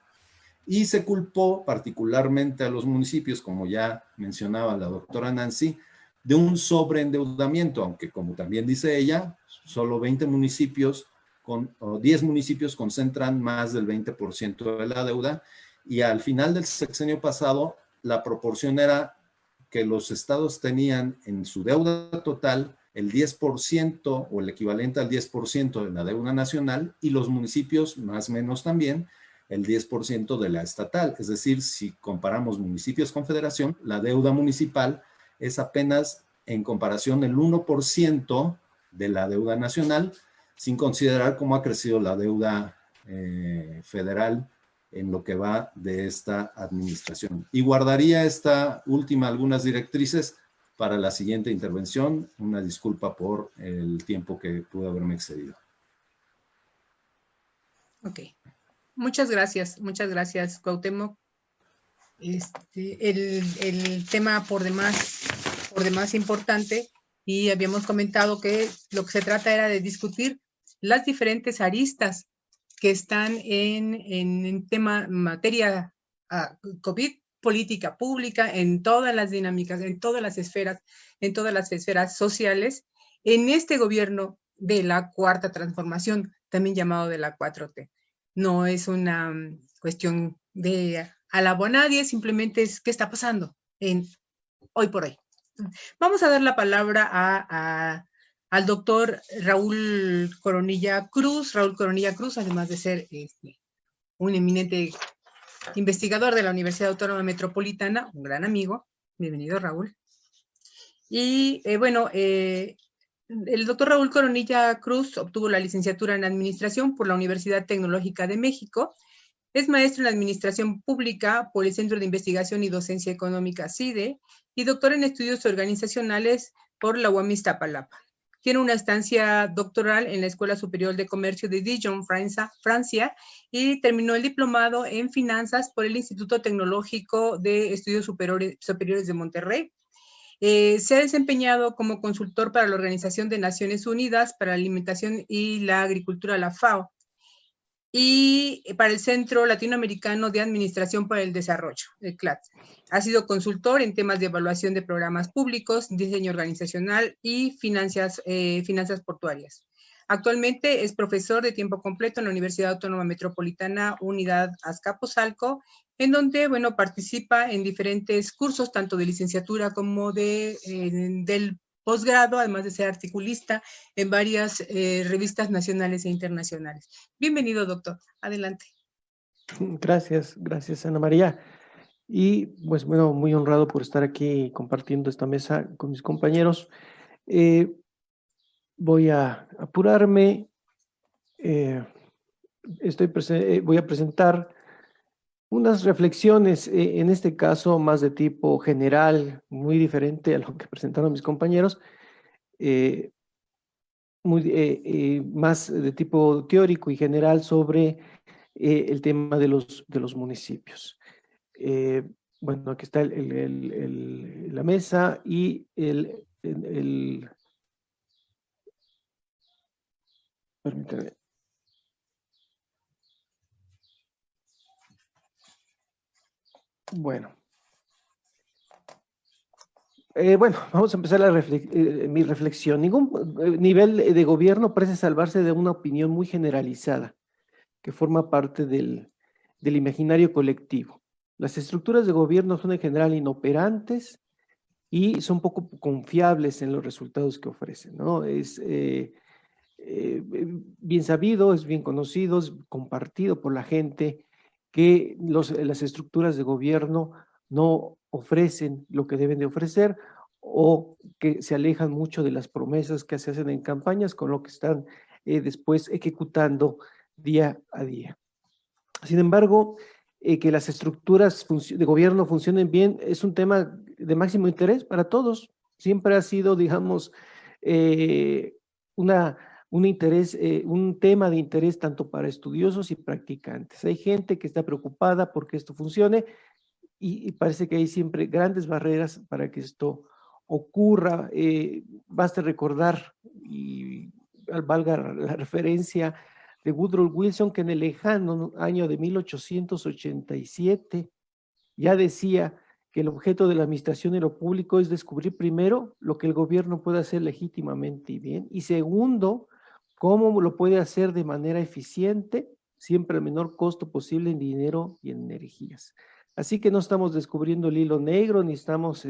y se culpó particularmente a los municipios, como ya mencionaba la doctora Nancy, de un sobreendeudamiento, aunque como también dice ella, solo 20 municipios o 10 municipios concentran más del 20% de la deuda, y al final del sexenio pasado la proporción era que los estados tenían en su deuda total el 10% o el equivalente al 10% de la deuda nacional y los municipios más o menos también el 10% de la estatal. Es decir, si comparamos municipios con federación, la deuda municipal es apenas en comparación el 1% de la deuda nacional, sin considerar cómo ha crecido la deuda federal en lo que va de esta administración. Y guardaría esta última algunas directrices para la siguiente intervención. Una disculpa por el tiempo que pude haberme excedido. Ok. Muchas gracias, Cuauhtémoc. El tema por demás importante, y habíamos comentado que lo que se trata era de discutir las diferentes aristas que están en tema materia COVID, política pública, en todas las dinámicas, en todas las esferas sociales, en este gobierno de la Cuarta Transformación, también llamado de la 4T. No es una cuestión de alabo a nadie, simplemente es qué está pasando hoy por hoy. Vamos a dar la palabra al doctor Raúl Coronilla Cruz, además de ser un eminente investigador de la Universidad Autónoma Metropolitana, un gran amigo. Bienvenido, Raúl. Y bueno, el doctor Raúl Coronilla Cruz obtuvo la licenciatura en Administración por la Universidad Tecnológica de México. Es maestro en Administración Pública por el Centro de Investigación y Docencia Económica CIDE y doctor en Estudios Organizacionales por la UAM Iztapalapa. Tiene una estancia doctoral en la Escuela Superior de Comercio de Dijon, Francia, y terminó el diplomado en Finanzas por el Instituto Tecnológico de Estudios Superiores de Monterrey. Se ha desempeñado como consultor para la Organización de Naciones Unidas para la Alimentación y la Agricultura, la FAO, y para el Centro Latinoamericano de Administración para el Desarrollo, el CLAD. Ha sido consultor en temas de evaluación de programas públicos, diseño organizacional y finanzas portuarias. Actualmente es profesor de tiempo completo en la Universidad Autónoma Metropolitana Unidad Azcapotzalco, en donde, bueno, participa en diferentes cursos, tanto de licenciatura como del posgrado, además de ser articulista en varias revistas nacionales e internacionales. Bienvenido, doctor. Adelante. Gracias, Ana María. Y pues bueno, muy honrado por estar aquí compartiendo esta mesa con mis compañeros. Voy a apurarme. Voy a presentar unas reflexiones, en este caso más de tipo general, muy diferente a lo que presentaron mis compañeros, más de tipo teórico y general sobre el tema de los municipios. Bueno, aquí está la mesa y permítame. Bueno. Bueno, vamos a empezar mi reflexión. Ningún nivel de gobierno parece salvarse de una opinión muy generalizada que forma parte del imaginario colectivo. Las estructuras de gobierno son en general inoperantes y son poco confiables en los resultados que ofrecen, ¿no? Es bien sabido, es bien conocido, es compartido por la gente que las estructuras de gobierno no ofrecen lo que deben de ofrecer o que se alejan mucho de las promesas que se hacen en campañas con lo que están después ejecutando día a día. Sin embargo, que las estructuras de gobierno funcionen bien es un tema de máximo interés para todos. Siempre ha sido, digamos, un tema de interés tanto para estudiosos y practicantes. Hay gente que está preocupada porque esto funcione y parece que hay siempre grandes barreras para que esto ocurra. Basta recordar, y valga la referencia, de Woodrow Wilson, que en el lejano año de 1887 ya decía que el objeto de la administración en lo público es descubrir primero lo que el gobierno puede hacer legítimamente y bien, y segundo, cómo lo puede hacer de manera eficiente, siempre al menor costo posible en dinero y en energías. Así que no estamos descubriendo el hilo negro, ni estamos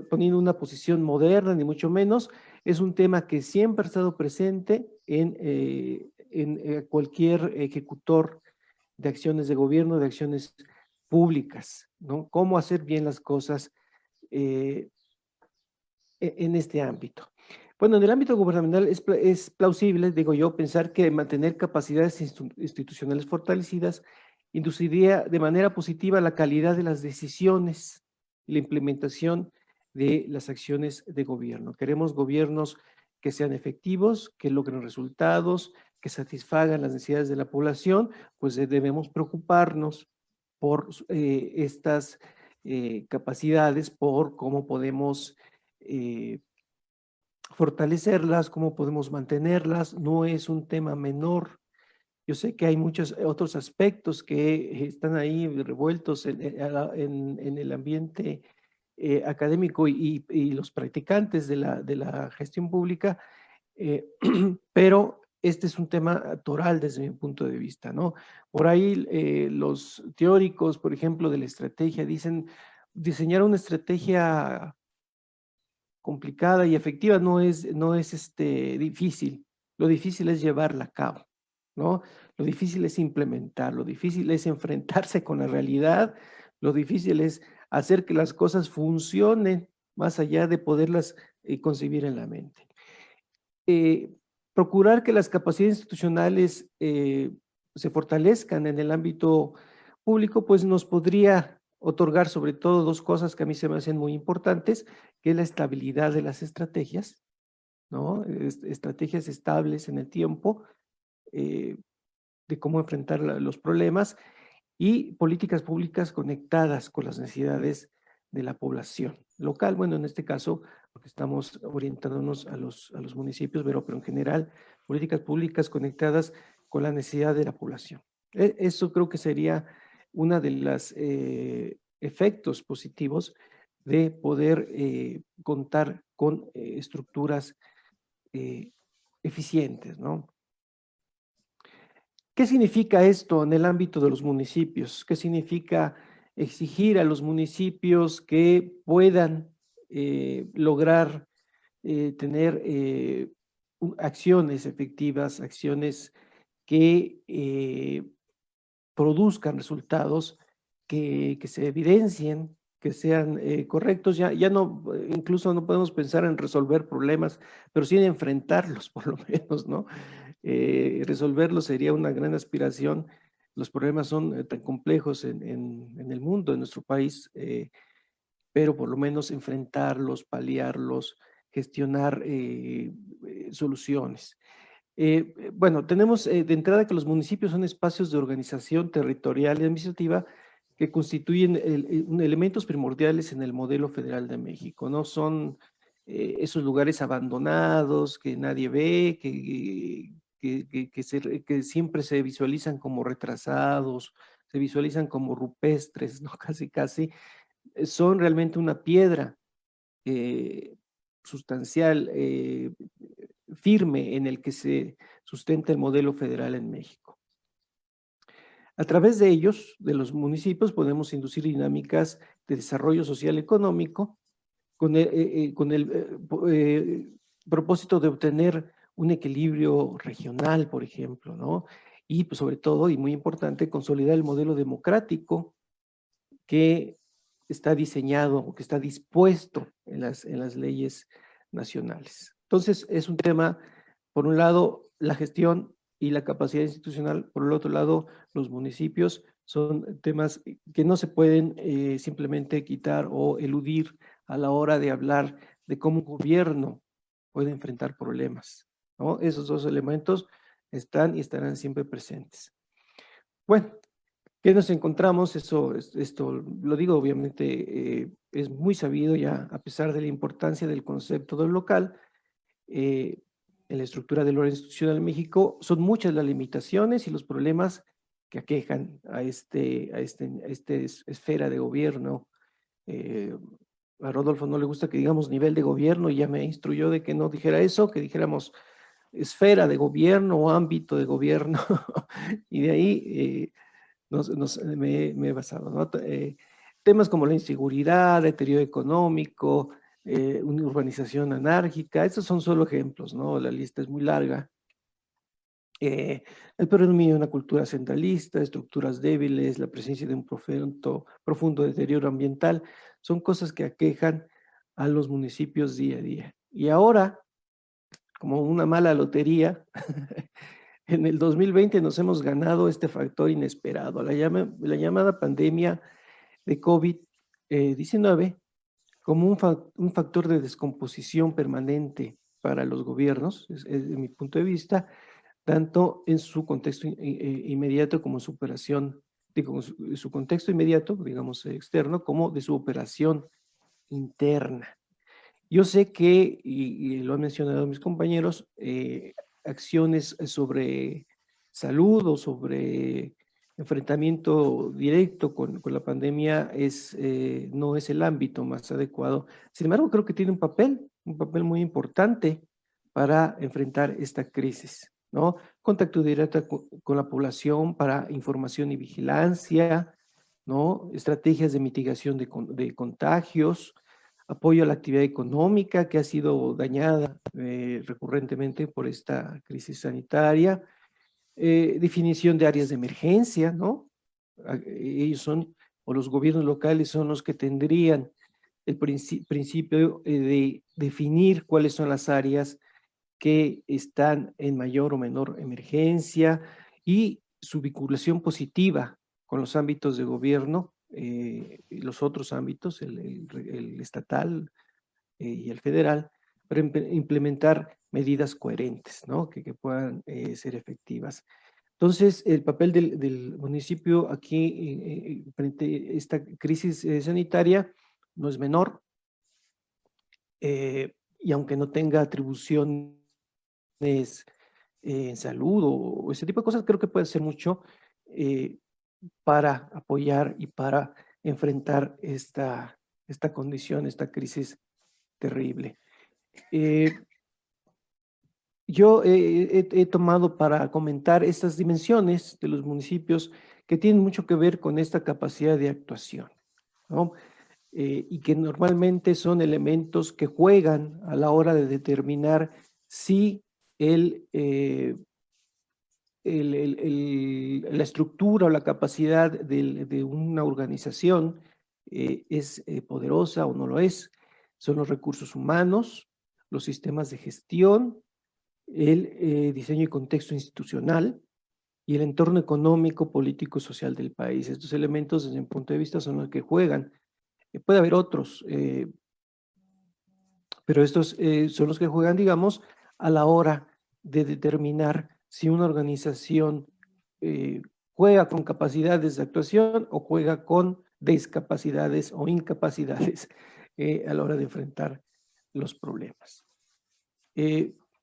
poniendo una posición moderna, ni mucho menos. Es un tema que siempre ha estado presente en cualquier ejecutor de acciones de gobierno, de acciones públicas, ¿no? Cómo hacer bien las cosas en este ámbito. Bueno, en el ámbito gubernamental es plausible, digo yo, pensar que mantener capacidades institucionales fortalecidas induciría de manera positiva la calidad de las decisiones y la implementación de las acciones de gobierno. Queremos gobiernos que sean efectivos, que logren resultados, que satisfagan las necesidades de la población, pues debemos preocuparnos por estas capacidades, por cómo podemos fortalecerlas, cómo podemos mantenerlas. No es un tema menor. Yo sé que hay muchos otros aspectos que están ahí revueltos en el ambiente académico y los practicantes de la gestión pública, pero este es un tema toral desde mi punto de vista, ¿no? Por ahí los teóricos, por ejemplo, de la estrategia, dicen diseñar una estrategia complicada y efectiva no es difícil. Lo difícil es llevarla a cabo, ¿no? Lo difícil es implementar, lo difícil es enfrentarse con la realidad Lo difícil es hacer que las cosas funcionen más allá de poderlas concebir en la mente. Procurar que las capacidades institucionales se fortalezcan en el ámbito público, pues nos podría otorgar sobre todo dos cosas que a mí se me hacen muy importantes, que es la estabilidad de las estrategias, ¿no? Estrategias estables en el tiempo, de cómo enfrentar los problemas, y políticas públicas conectadas con las necesidades de la población local. Bueno, en este caso, porque estamos orientándonos a los municipios, pero en general, políticas públicas conectadas con la necesidad de la población. Eso creo que sería una de los efectos positivos de poder contar con estructuras eficientes, ¿no? ¿Qué significa esto en el ámbito de los municipios? ¿Qué significa exigir a los municipios que puedan lograr tener acciones efectivas, acciones que produzcan resultados, que se evidencien, que sean correctos? Ya no, incluso no podemos pensar en resolver problemas, pero sí en enfrentarlos, por lo menos, ¿no? Resolverlos sería una gran aspiración. Los problemas son tan complejos en el mundo, en nuestro país, pero por lo menos enfrentarlos, paliarlos, gestionar soluciones. Bueno, tenemos de entrada que los municipios son espacios de organización territorial y administrativa que constituyen elementos primordiales en el modelo federal de México, ¿no? Son esos lugares abandonados que nadie ve, que siempre se visualizan como retrasados, se visualizan como rupestres, ¿no? Casi, son realmente una piedra sustancial, firme en el que se sustenta el modelo federal en México. A través de ellos, de los municipios, podemos inducir dinámicas de desarrollo social y económico con el propósito de obtener un equilibrio regional, por ejemplo, ¿no? Y pues, sobre todo, y muy importante, consolidar el modelo democrático que está diseñado o que está dispuesto en las leyes nacionales. Entonces, es un tema, por un lado, la gestión y la capacidad institucional, por el otro lado, los municipios, son temas que no se pueden simplemente quitar o eludir a la hora de hablar de cómo un gobierno puede enfrentar problemas, ¿no? Esos dos elementos están y estarán siempre presentes. Bueno, ¿qué nos encontramos? Esto lo digo, obviamente, es muy sabido ya, a pesar de la importancia del concepto del local, en la estructura del orden institucional en México, son muchas las limitaciones y los problemas que aquejan a esta esfera de gobierno. A Rodolfo no le gusta que digamos nivel de gobierno, y ya me instruyó de que no dijera eso, que dijéramos esfera de gobierno o ámbito de gobierno, y de ahí me he basado, ¿no? Temas como la inseguridad, deterioro económico, una urbanización anárquica, estos son solo ejemplos, ¿no? La lista es muy larga. El predominio de una cultura centralista, estructuras débiles, la presencia de un profundo deterioro ambiental, son cosas que aquejan a los municipios día a día. Y ahora, como una mala lotería, en el 2020 nos hemos ganado este factor inesperado, la llamada pandemia de COVID-19, como un factor de descomposición permanente para los gobiernos, desde mi punto de vista, tanto en su contexto inmediato como en su operación, digo, su contexto inmediato, digamos, externo, como de su operación interna. Yo sé que, y lo han mencionado mis compañeros, acciones sobre salud o sobre enfrentamiento directo con la pandemia no es el ámbito más adecuado. Sin embargo, creo que tiene un papel muy importante para enfrentar esta crisis, ¿no? Contacto directo con la población para información y vigilancia, ¿no? Estrategias de mitigación de contagios, apoyo a la actividad económica que ha sido dañada recurrentemente por esta crisis sanitaria, definición de áreas de emergencia, ¿no? Ellos son o los gobiernos locales son los que tendrían el principio de definir cuáles son las áreas que están en mayor o menor emergencia y su vinculación positiva con los ámbitos de gobierno, y los otros ámbitos, el estatal y el federal, para implementar medidas coherentes, ¿no? Que puedan ser efectivas. Entonces, el papel del municipio aquí frente a esta crisis sanitaria no es menor, y aunque no tenga atribuciones en salud o ese tipo de cosas, creo que puede hacer mucho para apoyar y para enfrentar esta condición, esta crisis terrible. Yo he tomado para comentar estas dimensiones de los municipios que tienen mucho que ver con esta capacidad de actuación, ¿no? Y que normalmente son elementos que juegan a la hora de determinar si la estructura o la capacidad de una organización es poderosa o no lo es. Son los recursos humanos, los sistemas de gestión, el diseño y contexto institucional y el entorno económico, político, social del país. Estos elementos, desde mi punto de vista, son los que juegan. Puede haber otros, pero estos son los que juegan, digamos, a la hora de determinar si una organización juega con capacidades de actuación o juega con discapacidades o incapacidades a la hora de enfrentar los problemas.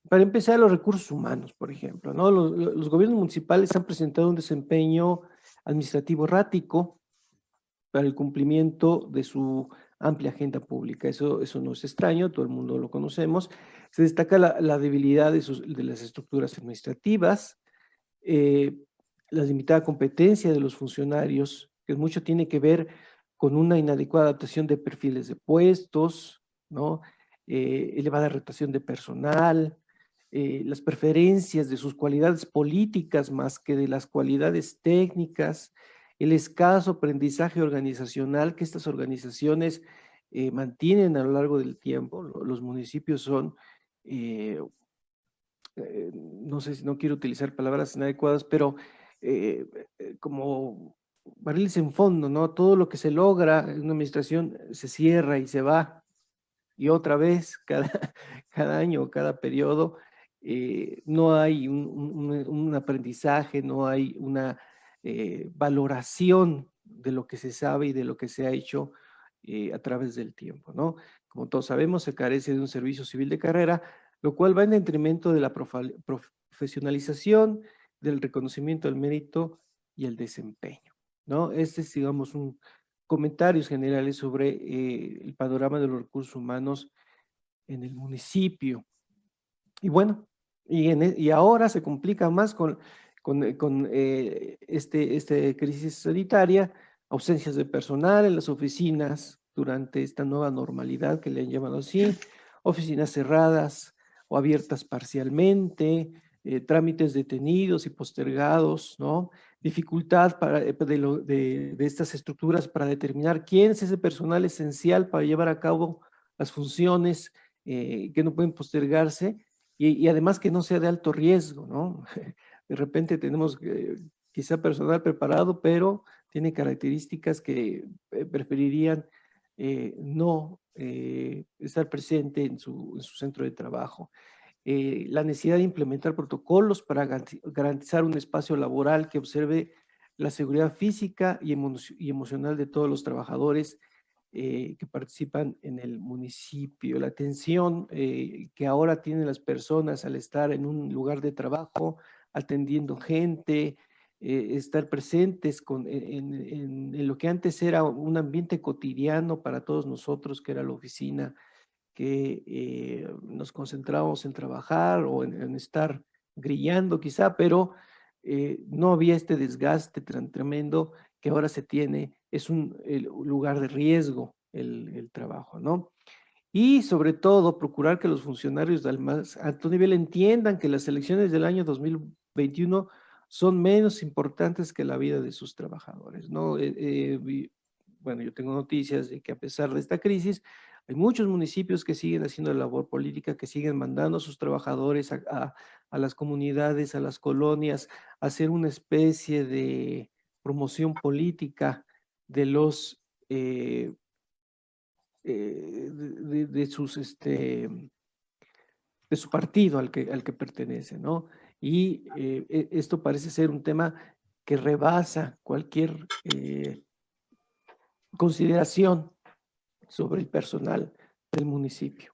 Para empezar, los recursos humanos, por ejemplo, ¿no? Los gobiernos municipales han presentado un desempeño administrativo errático para el cumplimiento de su amplia agenda pública. Eso no es extraño, todo el mundo lo conocemos. Se destaca la debilidad de las estructuras administrativas, la limitada competencia de los funcionarios, que mucho tiene que ver con una inadecuada adaptación de perfiles de puestos, ¿no? Elevada rotación de personal, las preferencias de sus cualidades políticas más que de las cualidades técnicas, el escaso aprendizaje organizacional que estas organizaciones mantienen a lo largo del tiempo. Los municipios son, no sé si no quiero utilizar palabras inadecuadas, pero como barriles en fondo, ¿no? Todo lo que se logra en una administración se cierra y se va, y otra vez cada año, cada periodo, no hay un aprendizaje, no hay una valoración de lo que se sabe y de lo que se ha hecho a través del tiempo, ¿no? Como todos sabemos, se carece de un servicio civil de carrera, lo cual va en detrimento de la profesionalización, del reconocimiento del mérito y el desempeño, ¿no? Este es, digamos, comentarios generales sobre el panorama de los recursos humanos en el municipio. Y bueno, y ahora se complica más con esta crisis sanitaria, ausencias de personal en las oficinas durante esta nueva normalidad que le han llamado así, oficinas cerradas o abiertas parcialmente, trámites detenidos y postergados, ¿no? Dificultad de estas estructuras para determinar quién es ese personal esencial para llevar a cabo las funciones que no pueden postergarse y además que no sea de alto riesgo, ¿no? De repente tenemos quizá personal preparado, pero tiene características que preferirían no estar presente en su centro de trabajo. La necesidad de implementar protocolos para garantizar un espacio laboral que observe la seguridad física y emocional de todos los trabajadores que participan en el municipio, la atención que ahora tienen las personas al estar en un lugar de trabajo, atendiendo gente, estar presentes en lo que antes era un ambiente cotidiano para todos nosotros, que era la oficina, que nos concentrábamos en trabajar o en estar grillando quizá, pero no había este desgaste tan tremendo que ahora se tiene. Es un lugar de riesgo el trabajo, ¿no? Y sobre todo procurar que los funcionarios del más alto nivel entiendan que las elecciones del año 2021 son menos importantes que la vida de sus trabajadores, ¿no? bueno, yo tengo noticias de que a pesar de esta crisis, hay muchos municipios que siguen haciendo labor política, que siguen mandando a sus trabajadores a las comunidades, a las colonias, a hacer una especie de promoción política de los de su partido al que pertenece, ¿no? Y esto parece ser un tema que rebasa cualquier consideración sobre el personal del municipio.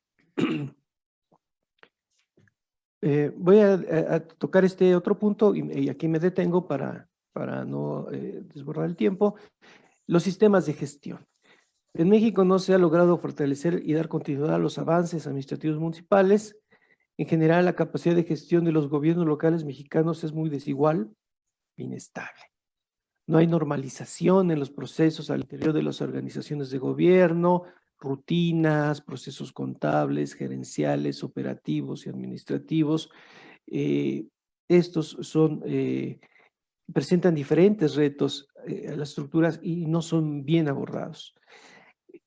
Voy a tocar este otro punto y aquí me detengo para no desbordar el tiempo. Los sistemas de gestión. En México no se ha logrado fortalecer y dar continuidad a los avances administrativos municipales. En general, la capacidad de gestión de los gobiernos locales mexicanos es muy desigual e inestable. No hay normalización en los procesos al interior de las organizaciones de gobierno, rutinas, procesos contables, gerenciales, operativos y administrativos. Estos presentan diferentes retos a las estructuras y no son bien abordados.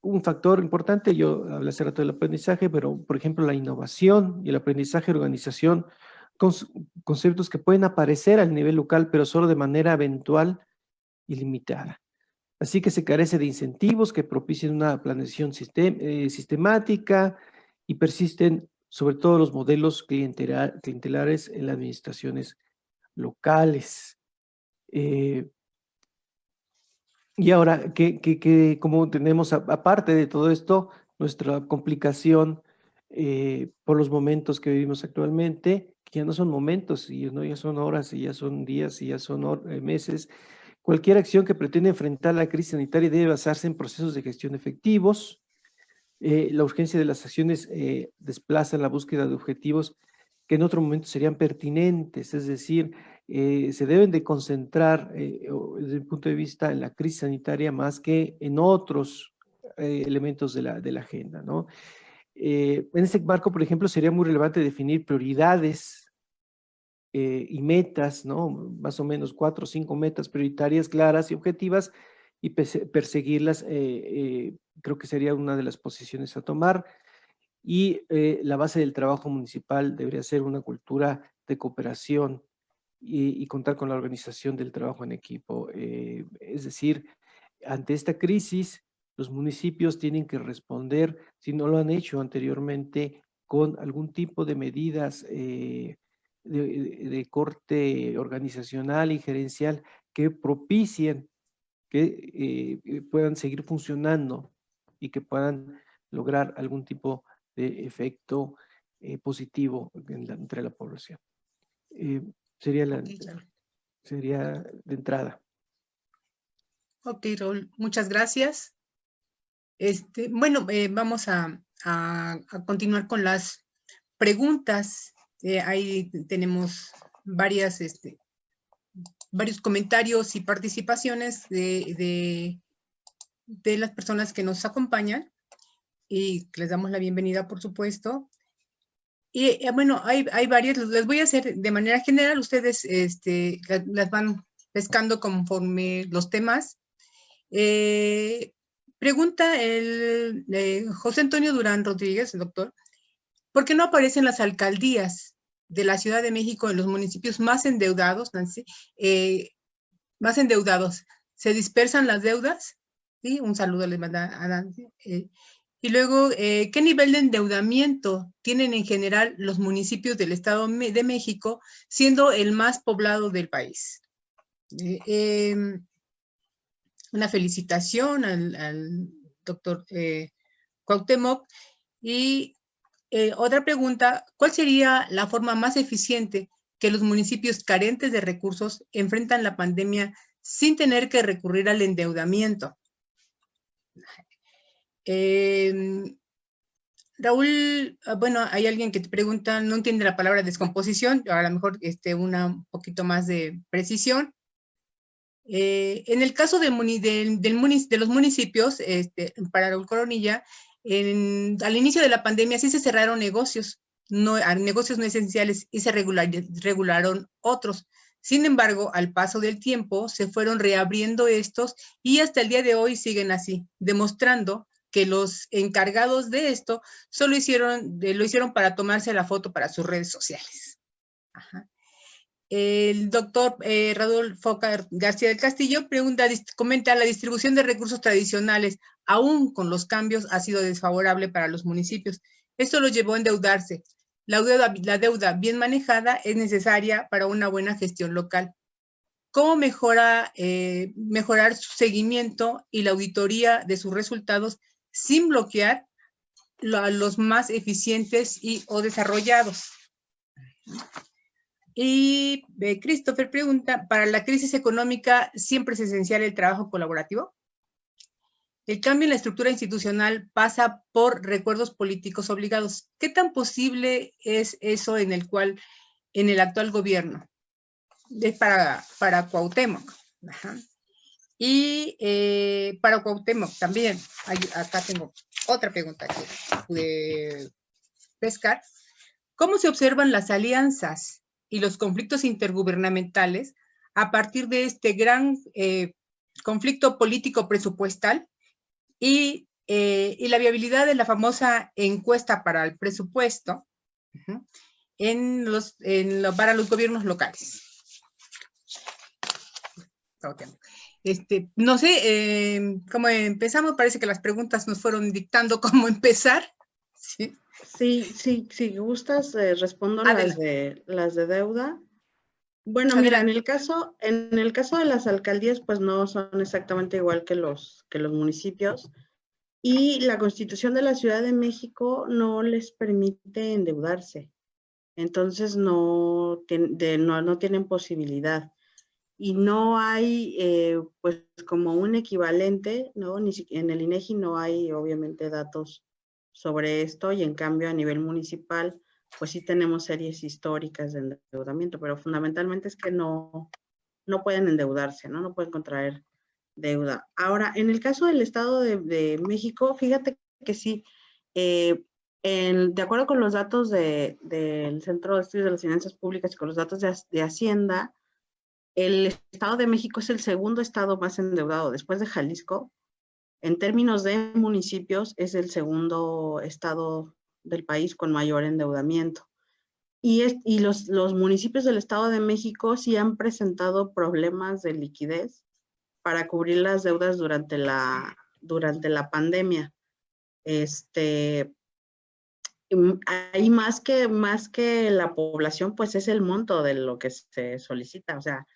Un factor importante, yo hablé hace rato del aprendizaje, pero por ejemplo la innovación y el aprendizaje de organización, conceptos que pueden aparecer al nivel local, pero solo de manera eventual y limitada. Así que se carece de incentivos que propicien una planeación sistemática y persisten sobre todo los modelos clientelares en las administraciones locales. Y ahora, como tenemos, aparte de todo esto, nuestra complicación por los momentos que vivimos actualmente, que ya no son momentos, y no ya son horas, y ya son días, y ya son meses. Cualquier acción que pretenda enfrentar la crisis sanitaria debe basarse en procesos de gestión efectivos. La urgencia de las acciones desplaza la búsqueda de objetivos que en otro momento serían pertinentes, es decir, se deben de concentrar desde el punto de vista en la crisis sanitaria más que en otros elementos de la agenda, ¿no? En ese marco, por ejemplo, sería muy relevante definir prioridades y metas, ¿no? Más o menos 4 o 5 metas prioritarias claras y objetivas y perseguirlas, creo que sería una de las posiciones a tomar. Y la base del trabajo municipal debería ser una cultura de cooperación y contar con la organización del trabajo en equipo. Es decir, ante esta crisis, los municipios tienen que responder, si no lo han hecho anteriormente, con algún tipo de medidas de corte organizacional y gerencial que propicien que puedan seguir funcionando y que puedan lograr algún tipo de efecto positivo entre la población. Sería de entrada. Ok, Raúl, muchas gracias. Bueno, vamos a continuar con las preguntas. Ahí tenemos varios comentarios y participaciones de las personas que nos acompañan y les damos la bienvenida, por supuesto. Y bueno, hay varias, les voy a hacer de manera general, ustedes las van pescando conforme los temas. Pregunta José Antonio Durán Rodríguez, el doctor, ¿por qué no aparecen las alcaldías de la Ciudad de México en los municipios más endeudados, Nancy? Más endeudados. ¿Se dispersan las deudas? ¿Sí? Un saludo les manda a Nancy. Y luego, ¿qué nivel de endeudamiento tienen en general los municipios del Estado de México, siendo el más poblado del país? Una felicitación al doctor Cuauhtémoc. Y otra pregunta, ¿cuál sería la forma más eficiente que los municipios carentes de recursos enfrentan la pandemia sin tener que recurrir al endeudamiento? Raúl, bueno, hay alguien que te pregunta, no entiende la palabra descomposición, a lo mejor un poquito más de precisión. En el caso de los municipios, para Raúl Coronilla, al inicio de la pandemia sí se cerraron negocios no esenciales y se regularon otros. Sin embargo, al paso del tiempo se fueron reabriendo estos y hasta el día de hoy siguen así, demostrando que los encargados de esto solo lo hicieron para tomarse la foto para sus redes sociales. Ajá. El doctor Rodolfo García del Castillo comenta: la distribución de recursos tradicionales, aún con los cambios, ha sido desfavorable para los municipios. Esto los llevó a endeudarse. La deuda bien manejada es necesaria para una buena gestión local. ¿Cómo mejorar su seguimiento y la auditoría de sus resultados sin bloquear a los más eficientes o desarrollados? Y Christopher pregunta: ¿para la crisis económica siempre es esencial el trabajo colaborativo? El cambio en la estructura institucional pasa por recuerdos políticos obligados. ¿Qué tan posible es eso en el actual gobierno? Es para Cuauhtémoc. Ajá. Y para Cuauhtémoc también, acá tengo otra pregunta que pude pescar. ¿Cómo se observan las alianzas y los conflictos intergubernamentales a partir de este gran conflicto político presupuestal y la viabilidad de la famosa encuesta para el presupuesto para los gobiernos locales? No sé cómo empezamos. Parece que las preguntas nos fueron dictando cómo empezar. Sí. Sí, si gustas, respondo las de deuda. Bueno, mira, en el caso de las alcaldías, pues no son exactamente igual que los municipios, y la Constitución de la Ciudad de México no les permite endeudarse. Entonces no tienen posibilidad. Y no hay, pues, como un equivalente, ¿no? En el INEGI no hay, obviamente, datos sobre esto, y en cambio a nivel municipal, pues sí tenemos series históricas de endeudamiento, pero fundamentalmente es que no pueden endeudarse, ¿no? No pueden contraer deuda. Ahora, en el caso del Estado de México, fíjate que sí, de acuerdo con los datos del Centro de Estudios de las Finanzas Públicas y con los datos de Hacienda, el Estado de México es el segundo estado más endeudado después de Jalisco. En términos de municipios, es el segundo estado del país con mayor endeudamiento. Y los municipios del Estado de México sí han presentado problemas de liquidez para cubrir las deudas durante la pandemia. Ahí más que la población, pues es el monto de lo que se solicita. O sea,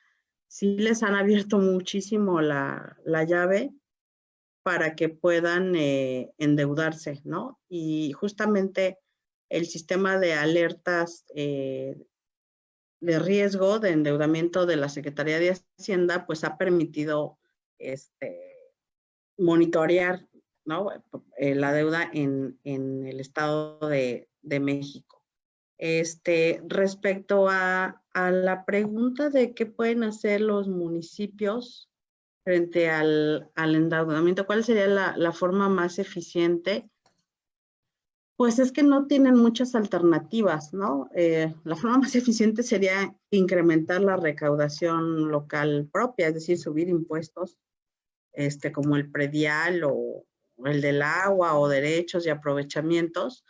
sí les han abierto muchísimo la llave para que puedan endeudarse, ¿no? Y justamente el sistema de alertas de riesgo de endeudamiento de la Secretaría de Hacienda, pues ha permitido monitorear, ¿no? La deuda en el Estado de México. Respecto a la pregunta de qué pueden hacer los municipios frente al endeudamiento, ¿cuál sería la forma más eficiente? Pues es que no tienen muchas alternativas, ¿no? La forma más eficiente sería incrementar la recaudación local propia, es decir, subir impuestos como el predial o el del agua o derechos y aprovechamientos.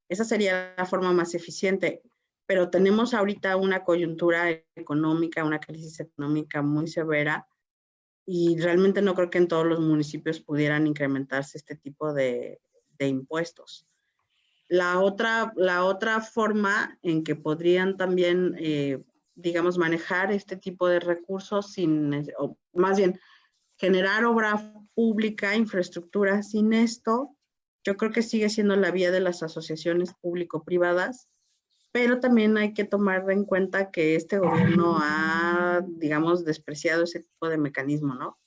Esa sería la forma más eficiente, pero tenemos ahorita una coyuntura económica, una crisis económica muy severa, y realmente no creo que en todos los municipios pudieran incrementarse este tipo de impuestos. La otra forma en que podrían también, digamos, manejar este tipo de recursos o más bien, generar obra pública, infraestructura sin esto, yo creo que sigue siendo la vía de las asociaciones público-privadas, pero también hay que tomar en cuenta que este gobierno ha, digamos, despreciado ese tipo de mecanismo, ¿no?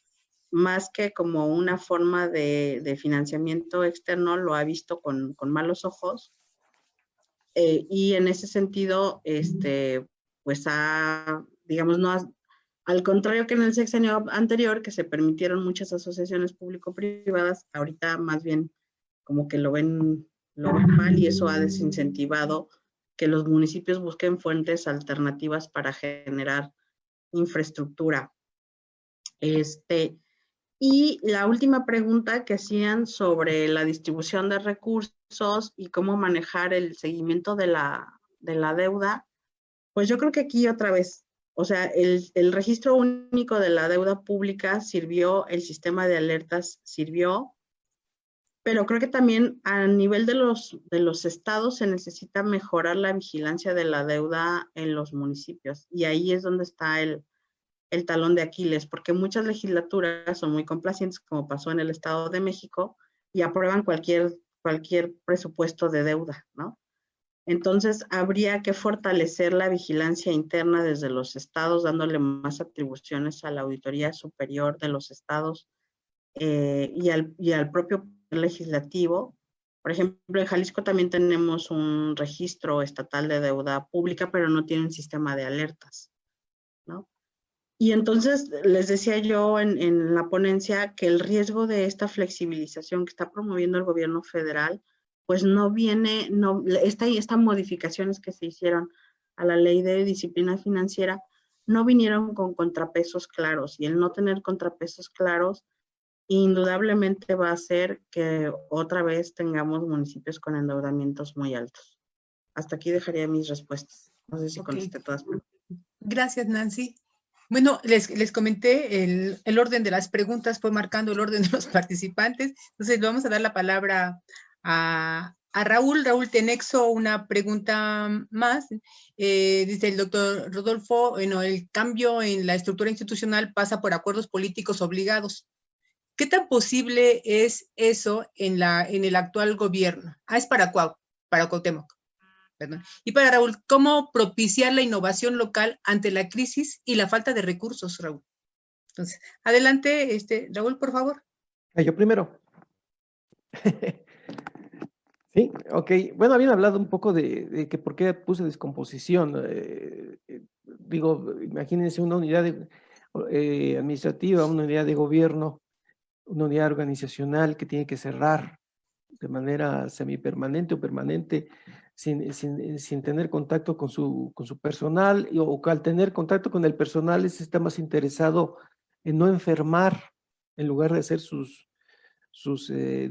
Más que como una forma de financiamiento externo, lo ha visto con malos ojos, y en ese sentido, pues digamos, al contrario que en el sexenio anterior, que se permitieron muchas asociaciones público-privadas, ahorita más bien como que lo ven mal, y eso ha desincentivado que los municipios busquen fuentes alternativas para generar infraestructura. Y la última pregunta que hacían sobre la distribución de recursos y cómo manejar el seguimiento de la deuda, pues yo creo que aquí otra vez, o sea, el registro único de la deuda pública sirvió, el sistema de alertas sirvió, pero creo que también a nivel de los estados se necesita mejorar la vigilancia de la deuda en los municipios. Y ahí es donde está el talón de Aquiles, porque muchas legislaturas son muy complacientes, como pasó en el Estado de México, y aprueban cualquier presupuesto de deuda, ¿no? Entonces, habría que fortalecer la vigilancia interna desde los estados, dándole más atribuciones a la Auditoría Superior de los estados y al propio legislativo. Por ejemplo, en Jalisco también tenemos un registro estatal de deuda pública, pero no tiene un sistema de alertas, ¿no? Y entonces les decía yo en la ponencia que el riesgo de esta flexibilización que está promoviendo el gobierno federal, pues no viene, estas modificaciones que se hicieron a la ley de disciplina financiera no vinieron con contrapesos claros, y el no tener contrapesos claros indudablemente va a hacer que otra vez tengamos municipios con endeudamientos muy altos. Hasta aquí dejaría mis respuestas. No sé si contesté todas. Gracias, Nancy. Bueno, les comenté el orden de las preguntas, fue marcando el orden de los participantes. Entonces, le vamos a dar la palabra a Raúl. Raúl, te anexo una pregunta más. Dice el doctor Rodolfo, bueno, el cambio en la estructura institucional pasa por acuerdos políticos obligados. ¿Qué tan posible es eso en el actual gobierno? Es para Cuauhtémoc. Perdón. Y para Raúl, ¿cómo propiciar la innovación local ante la crisis y la falta de recursos, Raúl? Entonces, adelante, Raúl, por favor. Yo primero. Sí, ok. Bueno, habían hablado un poco de que por qué puse descomposición. Digo, imagínense una unidad administrativa, una unidad de gobierno, una unidad organizacional que tiene que cerrar de manera semipermanente o permanente, sin tener contacto con su personal, o al tener contacto con el personal está más interesado en no enfermar en lugar de hacer sus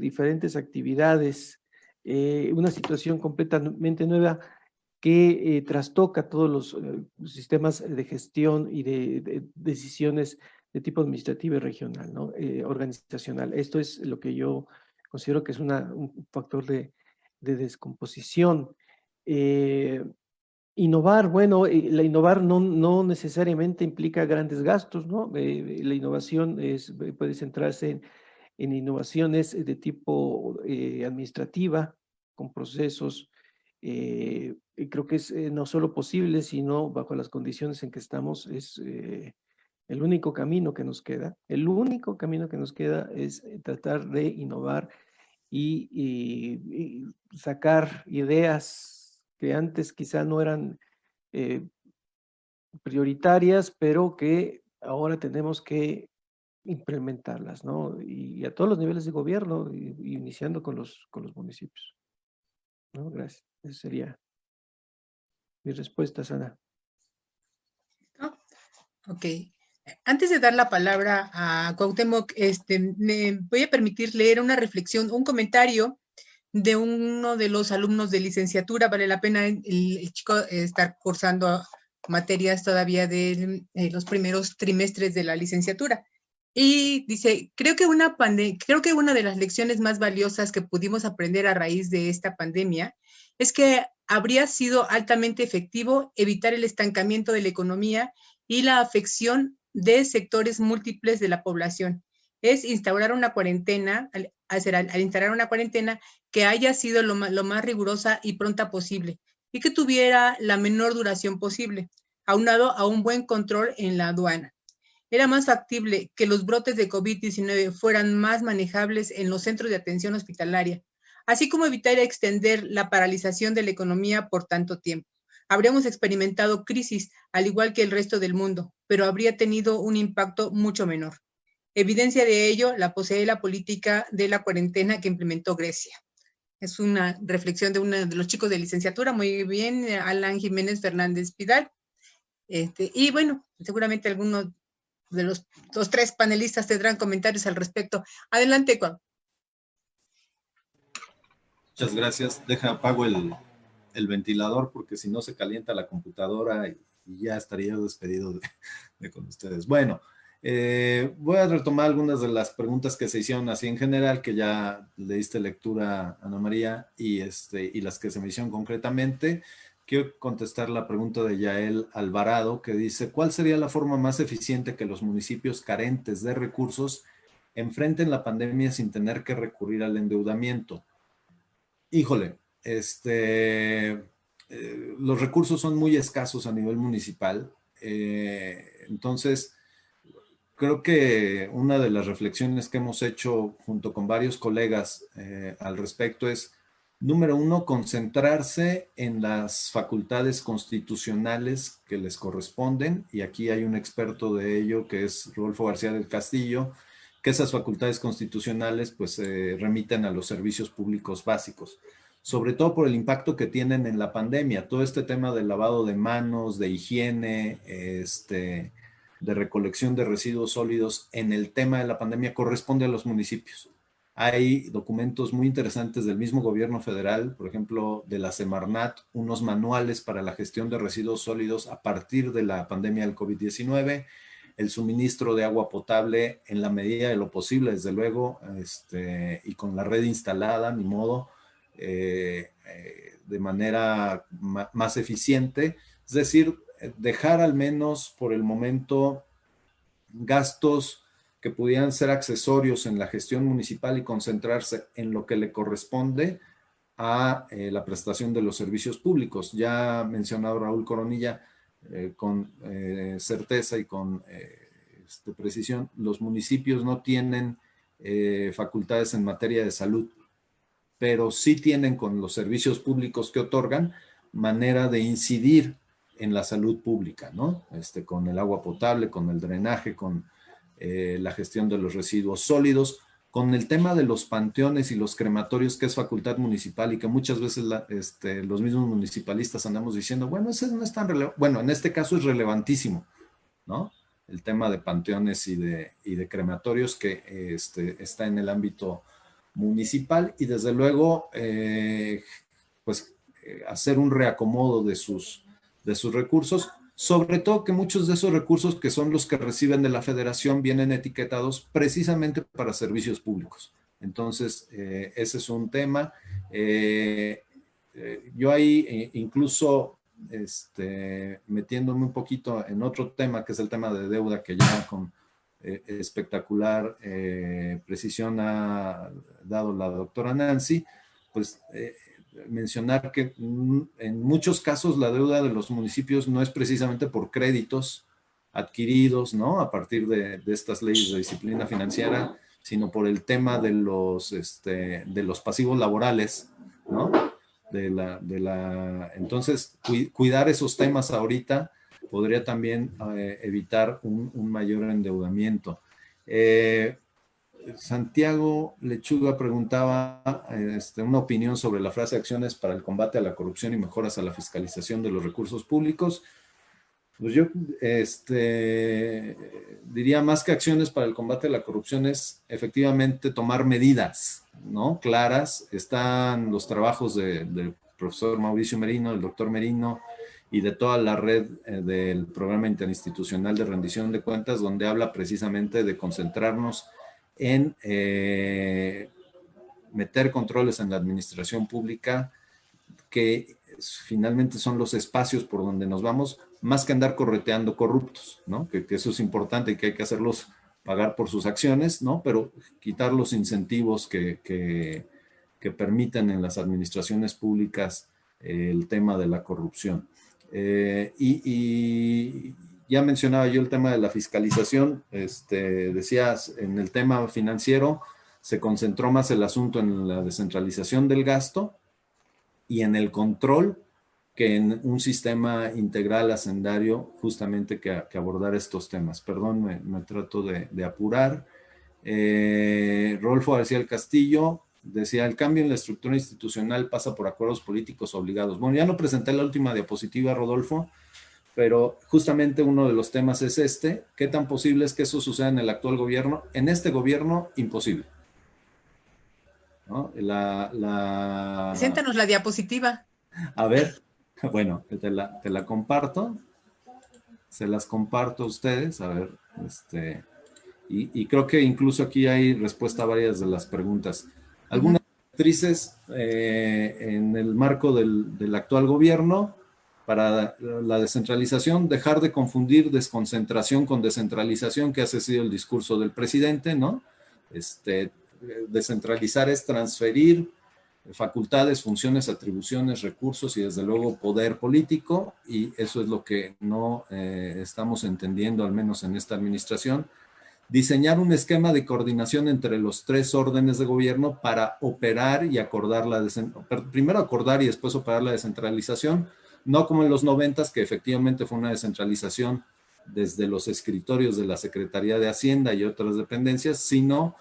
diferentes actividades. Una situación completamente nueva que trastoca todos los sistemas de gestión y de decisiones de tipo administrativo y regional, ¿no? Organizacional. Esto es lo que yo considero que es un factor de descomposición. Innovar, bueno, innovar no necesariamente implica grandes gastos, ¿no? La innovación puede centrarse en innovaciones de tipo administrativa, con procesos. Y creo que es no solo posible, sino bajo las condiciones en que estamos, es el único camino que nos queda. El único camino que nos queda es tratar de innovar y sacar ideas que antes quizá no eran prioritarias, pero que ahora tenemos que implementarlas, ¿no? Y a todos los niveles de gobierno, iniciando con los municipios. ¿No? Gracias. Esa sería mi respuesta, Ana. Ok. Antes de dar la palabra a Cuauhtémoc, me voy a permitir leer una reflexión, un comentario de uno de los alumnos de licenciatura. Vale la pena el chico estar cursando materias todavía de los primeros trimestres de la licenciatura. Y dice, creo que una de las lecciones más valiosas que pudimos aprender a raíz de esta pandemia es que habría sido altamente efectivo evitar el estancamiento de la economía y la afección de sectores múltiples de la población. Es instaurar una cuarentena, al instaurar una cuarentena que haya sido lo más rigurosa y pronta posible y que tuviera la menor duración posible, aunado a un buen control en la aduana. Era más factible que los brotes de COVID-19 fueran más manejables en los centros de atención hospitalaria, así como evitar extender la paralización de la economía por tanto tiempo. Habríamos experimentado crisis, al igual que el resto del mundo, pero habría tenido un impacto mucho menor. Evidencia de ello la posee la política de la cuarentena que implementó Grecia. Es una reflexión de uno de los chicos de licenciatura. Muy bien, Alan Jiménez Fernández Pidal. Y bueno, seguramente algunos de los tres panelistas tendrán comentarios al respecto. Adelante, Juan. Muchas gracias. Apago el ventilador porque si no se calienta la computadora y ya estaría despedido de con ustedes. Bueno, voy a retomar algunas de las preguntas que se hicieron así en general, que ya le diste lectura, Ana María, y las que se me hicieron concretamente. Quiero contestar la pregunta de Yael Alvarado, que dice, ¿cuál sería la forma más eficiente que los municipios carentes de recursos enfrenten la pandemia sin tener que recurrir al endeudamiento? Híjole, los recursos son muy escasos a nivel municipal, entonces creo que una de las reflexiones que hemos hecho junto con varios colegas al respecto es, número uno, concentrarse en las facultades constitucionales que les corresponden, y aquí hay un experto de ello que es Rodolfo García del Castillo, que esas facultades constitucionales pues remiten a los servicios públicos básicos, sobre todo por el impacto que tienen en la pandemia. Todo este tema del lavado de manos, de higiene, de recolección de residuos sólidos en el tema de la pandemia corresponde a los municipios. Hay documentos muy interesantes del mismo gobierno federal, por ejemplo, de la Semarnat, unos manuales para la gestión de residuos sólidos a partir de la pandemia del COVID-19, el suministro de agua potable en la medida de lo posible, desde luego, y con la red instalada, ni modo, de manera más eficiente. Es decir, dejar al menos por el momento gastos que pudieran ser accesorios en la gestión municipal y concentrarse en lo que le corresponde a la prestación de los servicios públicos. Ya ha mencionado Raúl Coronilla con certeza y con precisión, los municipios no tienen facultades en materia de salud, pero sí tienen con los servicios públicos que otorgan manera de incidir en la salud pública, ¿no? Con el agua potable, con el drenaje, con la gestión de los residuos sólidos, con el tema de los panteones y los crematorios, que es facultad municipal y que muchas veces los mismos municipalistas andamos diciendo, bueno, ese no es tan relevante. Bueno, en este caso es relevantísimo, ¿no? El tema de panteones y de crematorios que está en el ámbito municipal y desde luego, hacer un reacomodo de sus recursos, sobre todo que muchos de esos recursos que son los que reciben de la federación vienen etiquetados precisamente para servicios públicos. Entonces, ese es un tema. Yo ahí incluso metiéndome un poquito en otro tema, que es el tema de deuda, que ya con espectacular precisión ha dado la doctora Nancy, pues mencionar que en muchos casos la deuda de los municipios no es precisamente por créditos adquiridos, ¿no? A partir de estas leyes de disciplina financiera, sino por el tema de los pasivos laborales, ¿no? Entonces, cuidar esos temas ahorita podría también evitar un mayor endeudamiento. Santiago Lechuga preguntaba una opinión sobre la frase acciones para el combate a la corrupción y mejoras a la fiscalización de los recursos públicos. Pues yo diría más que acciones para el combate a la corrupción es efectivamente tomar medidas, ¿no? Claras. Están los trabajos del profesor Mauricio Merino, del doctor Merino y de toda la red del Programa Interinstitucional de Rendición de Cuentas, donde habla precisamente de concentrarnos en meter controles en la administración pública, que finalmente son los espacios por donde nos vamos, más que andar correteando corruptos, ¿no? Que eso es importante y que hay que hacerlos pagar por sus acciones, ¿no? Pero quitar los incentivos que permiten en las administraciones públicas el tema de la corrupción. Y ya mencionaba yo el tema de la fiscalización. Decías, en el tema financiero se concentró más el asunto en la descentralización del gasto y en el control que en un sistema integral hacendario justamente que abordar estos temas. Perdón, me trato de apurar. Rodolfo García del Castillo decía, el cambio en la estructura institucional pasa por acuerdos políticos obligados. Bueno, ya no presenté la última diapositiva, Rodolfo, pero justamente uno de los temas es este. ¿Qué tan posible es que eso suceda en el actual gobierno? En este gobierno, imposible, ¿no? Preséntanos la diapositiva. A ver, bueno, te la comparto. Se las comparto a ustedes. A ver, y creo que incluso aquí hay respuesta a varias de las preguntas. Algunas directrices en el marco del actual gobierno para la descentralización, dejar de confundir desconcentración con descentralización, que ha sido el discurso del presidente, ¿no? Descentralizar es transferir facultades, funciones, atribuciones, recursos y desde luego poder político, y eso es lo que no estamos entendiendo, al menos en esta administración. Diseñar un esquema de coordinación entre los tres órdenes de gobierno para operar y acordar primero acordar y después operar la descentralización, no como en los 90s, que efectivamente fue una descentralización desde los escritorios de la Secretaría de Hacienda y otras dependencias, sino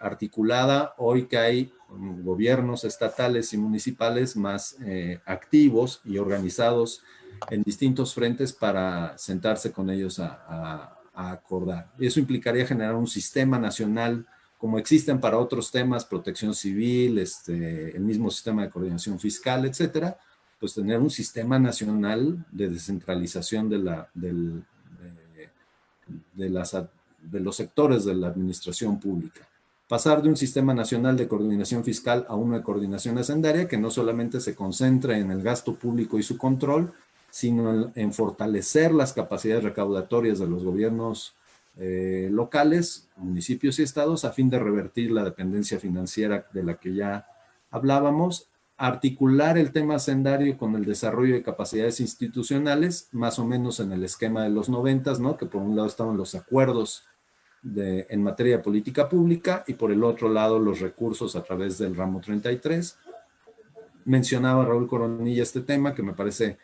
articulada hoy que hay gobiernos estatales y municipales más activos y organizados en distintos frentes para sentarse con ellos a acordar. Eso implicaría generar un sistema nacional, como existen para otros temas, protección civil, el mismo sistema de coordinación fiscal, etcétera, pues tener un sistema nacional de descentralización de los sectores de la administración pública. Pasar de un sistema nacional de coordinación fiscal a uno de coordinación hacendaria que no solamente se concentra en el gasto público y su control, sino en fortalecer las capacidades recaudatorias de los gobiernos locales, municipios y estados, a fin de revertir la dependencia financiera de la que ya hablábamos, articular el tema hacendario con el desarrollo de capacidades institucionales, más o menos en el esquema de los 90s, ¿no? Que por un lado estaban los acuerdos en materia de política pública y por el otro lado los recursos a través del ramo 33. Mencionaba Raúl Coronilla este tema que me parece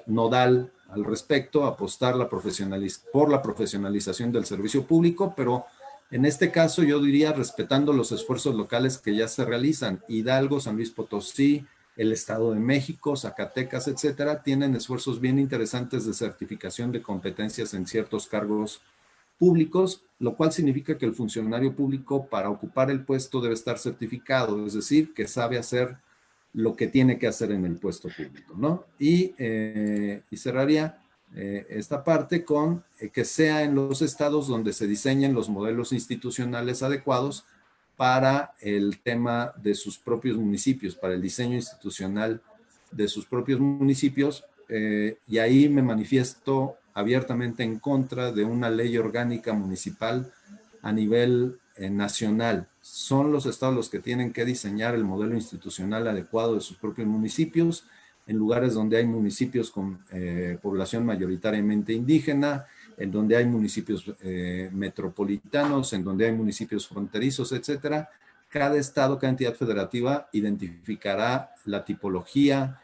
nodal al respecto, apostar por la profesionalización del servicio público, pero en este caso yo diría respetando los esfuerzos locales que ya se realizan. Hidalgo, San Luis Potosí, el Estado de México, Zacatecas, etcétera, tienen esfuerzos bien interesantes de certificación de competencias en ciertos cargos públicos, lo cual significa que el funcionario público para ocupar el puesto debe estar certificado, es decir, que sabe hacer lo que tiene que hacer en el puesto público, ¿no? Y cerraría esta parte con que sea en los estados donde se diseñen los modelos institucionales adecuados para el tema de sus propios municipios, para el diseño institucional de sus propios municipios, y ahí me manifiesto abiertamente en contra de una ley orgánica municipal a nivel nacional. Son los estados los que tienen que diseñar el modelo institucional adecuado de sus propios municipios, en lugares donde hay municipios con población mayoritariamente indígena, en donde hay municipios metropolitanos, en donde hay municipios fronterizos, etcétera. Cada estado, cada entidad federativa identificará la tipología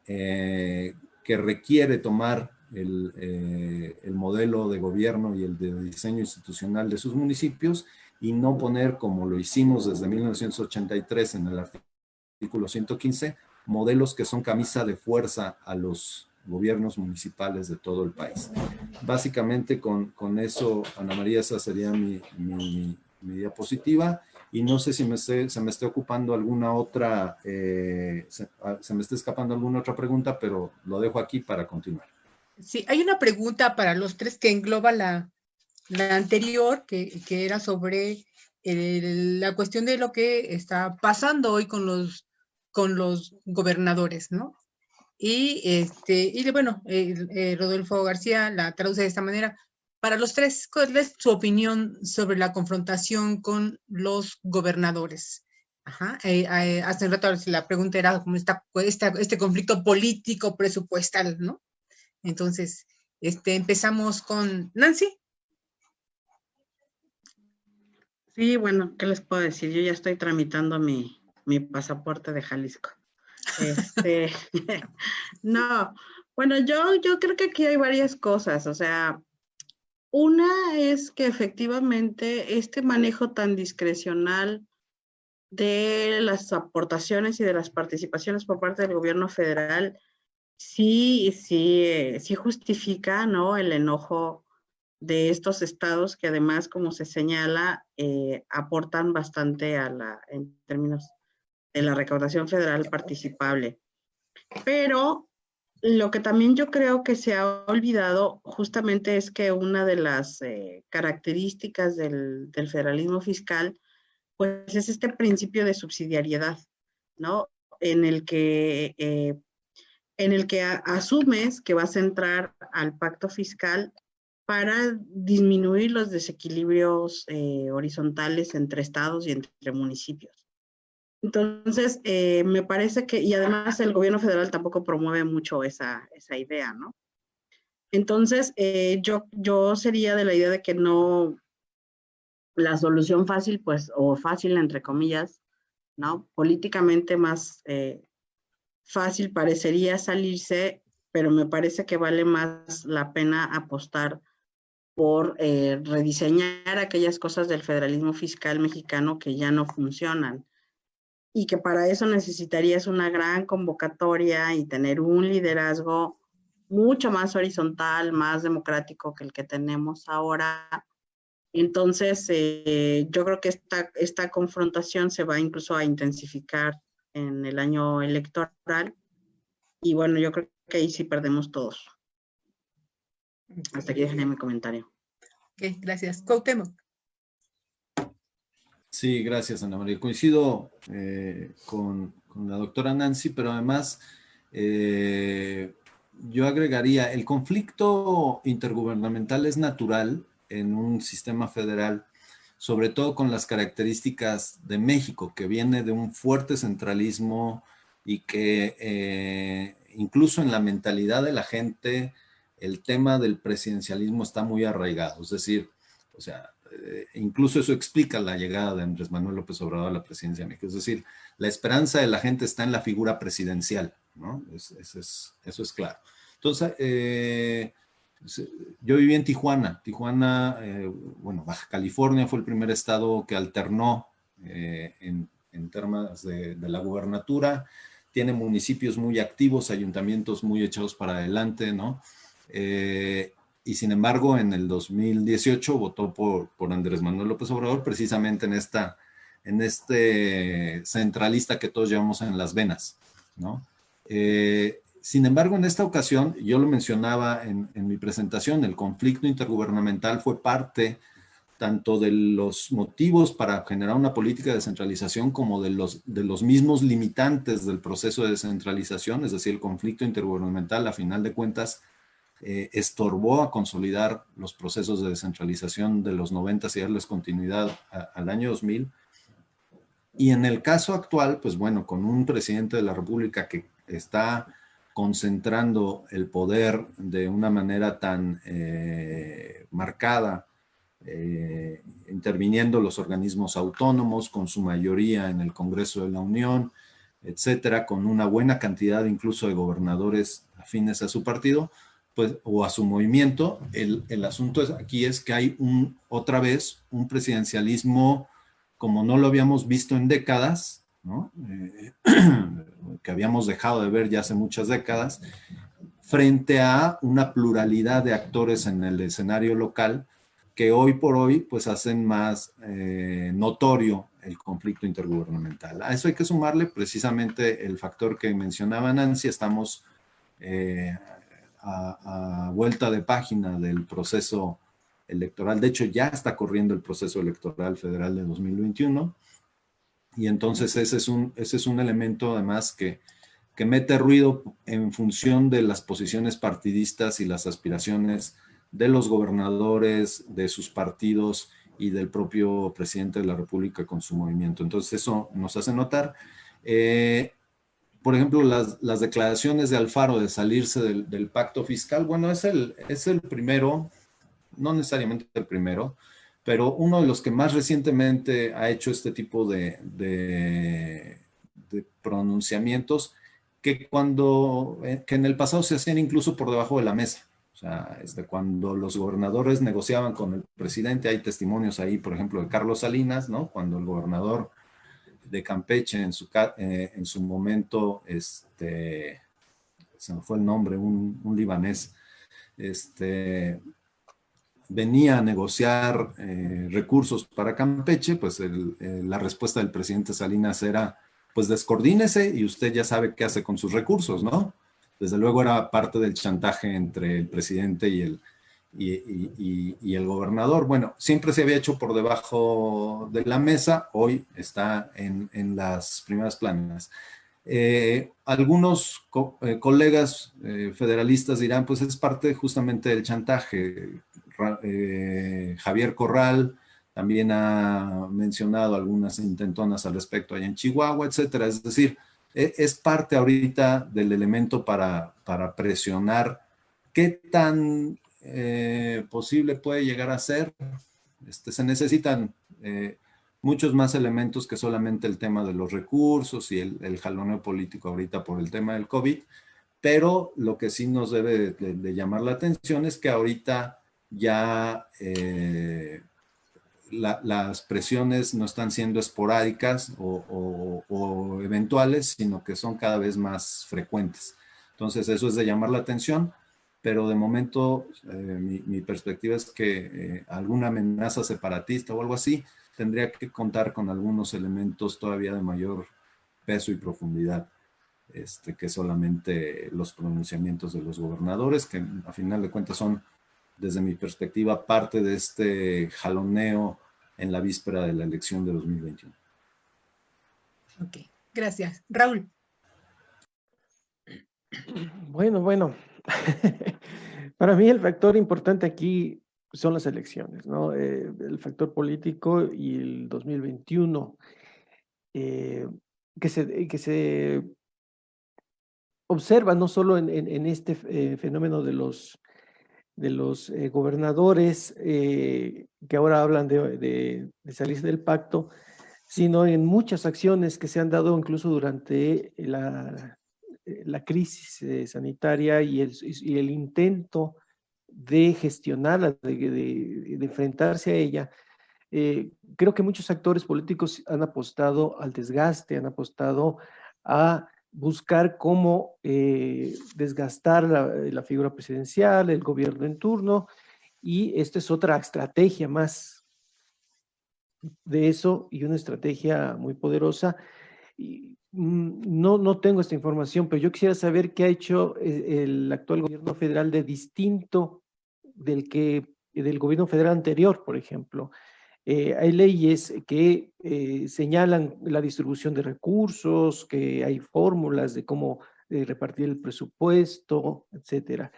que requiere tomar el modelo de gobierno y el de diseño institucional de sus municipios, y no poner, como lo hicimos desde 1983 en el artículo 115, modelos que son camisa de fuerza a los gobiernos municipales de todo el país. Básicamente con eso, Ana María, esa sería mi diapositiva, y no sé si se me esté ocupando alguna otra, se me está escapando alguna otra pregunta, pero lo dejo aquí para continuar. Sí, hay una pregunta para los tres que engloba la anterior, que era sobre la cuestión de lo que está pasando hoy con los gobernadores, ¿no? Y bueno, Rodolfo García la traduce de esta manera. Para los tres, ¿cuál es su opinión sobre la confrontación con los gobernadores? Ajá. Hace un rato la pregunta era como este conflicto político presupuestal, ¿no? Entonces, empezamos con Nancy. Sí, bueno, ¿qué les puedo decir? Yo ya estoy tramitando mi pasaporte de Jalisco. No, bueno, yo creo que aquí hay varias cosas. O sea, una es que efectivamente este manejo tan discrecional de las aportaciones y de las participaciones por parte del gobierno federal sí justifica, ¿no?, el enojo de estos estados que además, como se señala, aportan bastante en términos de la recaudación federal participable. Pero lo que también yo creo que se ha olvidado justamente es que una de las características del federalismo fiscal, pues es este principio de subsidiariedad, ¿no? En el que, asumes que vas a entrar al pacto fiscal para disminuir los desequilibrios horizontales entre estados y entre municipios. Entonces, me parece que, y además el gobierno federal tampoco promueve mucho esa idea, ¿no? Entonces, yo sería de la idea de que no, la solución fácil, pues, o fácil entre comillas, ¿no? Políticamente más fácil parecería salirse, pero me parece que vale más la pena apostar por rediseñar aquellas cosas del federalismo fiscal mexicano que ya no funcionan, y que para eso necesitarías una gran convocatoria y tener un liderazgo mucho más horizontal, más democrático que el que tenemos ahora. Entonces, yo creo que esta confrontación se va incluso a intensificar en el año electoral, y bueno, yo creo que ahí sí perdemos todos. Hasta aquí dejaré mi comentario. Ok, gracias. Cuauhtémoc. Sí, gracias, Ana María. Coincido con la doctora Nancy, pero además yo agregaría, el conflicto intergubernamental es natural en un sistema federal, sobre todo con las características de México, que viene de un fuerte centralismo y que incluso en la mentalidad de la gente el tema del presidencialismo está muy arraigado. Es decir, o sea, incluso eso explica la llegada de Andrés Manuel López Obrador a la presidencia de México. Es decir, la esperanza de la gente está en la figura presidencial, ¿no? Eso es claro. Entonces, yo viví en Tijuana. Bueno, Baja California fue el primer estado que alternó en temas de la gubernatura. Tiene municipios muy activos, ayuntamientos muy echados para adelante, ¿no? Y sin embargo, en el 2018 votó por Andrés Manuel López Obrador, precisamente en este centralista que todos llevamos en las venas, ¿no? Sin embargo, en esta ocasión, yo lo mencionaba en mi presentación, el conflicto intergubernamental fue parte tanto de los motivos para generar una política de descentralización como de los mismos limitantes del proceso de descentralización, es decir, el conflicto intergubernamental, a final de cuentas, estorbó a consolidar los procesos de descentralización de los 90 y darles continuidad al año 2000. Y en el caso actual, pues bueno, con un presidente de la República que está concentrando el poder de una manera tan marcada, interviniendo los organismos autónomos con su mayoría en el Congreso de la Unión, etcétera, con una buena cantidad incluso de gobernadores afines a su partido, pues, o a su movimiento. El asunto aquí es que hay otra vez un presidencialismo como no lo habíamos visto en décadas, ¿no? Que habíamos dejado de ver ya hace muchas décadas, frente a una pluralidad de actores en el escenario local que hoy por hoy pues hacen más notorio el conflicto intergubernamental. A eso hay que sumarle precisamente el factor que mencionaba Nancy. Estamos a vuelta de página del proceso electoral. De hecho, ya está corriendo el proceso electoral federal de 2021. Y entonces ese es un elemento además que mete ruido en función de las posiciones partidistas y las aspiraciones de los gobernadores, de sus partidos y del propio presidente de la República con su movimiento. Entonces eso nos hace notar. Por ejemplo, las declaraciones de Alfaro de salirse del pacto fiscal, bueno, es el primero, no necesariamente el primero, pero uno de los que más recientemente ha hecho este tipo de pronunciamientos que en el pasado se hacían incluso por debajo de la mesa. O sea, cuando los gobernadores negociaban con el presidente, hay testimonios ahí, por ejemplo, de Carlos Salinas, ¿no? Cuando el gobernador de Campeche en su momento se me fue el nombre, un libanés, venía a negociar recursos para Campeche, pues la respuesta del presidente Salinas era, pues descoordínese y usted ya sabe qué hace con sus recursos, ¿no? Desde luego era parte del chantaje entre el presidente y el gobernador. Bueno, siempre se había hecho por debajo de la mesa, hoy está en las primeras planas. Algunos colegas federalistas dirán, pues es parte justamente del chantaje. Javier Corral también ha mencionado algunas intentonas al respecto allá en Chihuahua, etcétera. Es decir, es parte ahorita del elemento para presionar. ¿Qué tan posible puede llegar a ser? Se necesitan muchos más elementos que solamente el tema de los recursos y el jaloneo político ahorita por el tema del COVID, pero lo que sí nos debe de llamar la atención es que ahorita ya las presiones no están siendo esporádicas o eventuales, sino que son cada vez más frecuentes. Entonces eso es de llamar la atención, pero de momento mi perspectiva es que alguna amenaza separatista o algo así tendría que contar con algunos elementos todavía de mayor peso y profundidad que solamente los pronunciamientos de los gobernadores, que a final de cuentas son, desde mi perspectiva, parte de este jaloneo en la víspera de la elección de 2021. Ok, gracias. Raúl. Bueno. Para mí el factor importante aquí son las elecciones, ¿no? El factor político y el 2021, que se observa no solo en este fenómeno de los gobernadores que ahora hablan de salirse del pacto, sino en muchas acciones que se han dado incluso durante la crisis sanitaria y el intento de gestionarla, de enfrentarse a ella. Creo que muchos actores políticos han apostado al desgaste, han apostado a buscar cómo desgastar la figura presidencial, el gobierno en turno, y esta es otra estrategia más de eso y una estrategia muy poderosa. Y, no tengo esta información, pero yo quisiera saber qué ha hecho el actual gobierno federal de distinto del gobierno federal anterior, por ejemplo. Hay leyes que señalan la distribución de recursos, que hay fórmulas de cómo repartir el presupuesto, etcétera.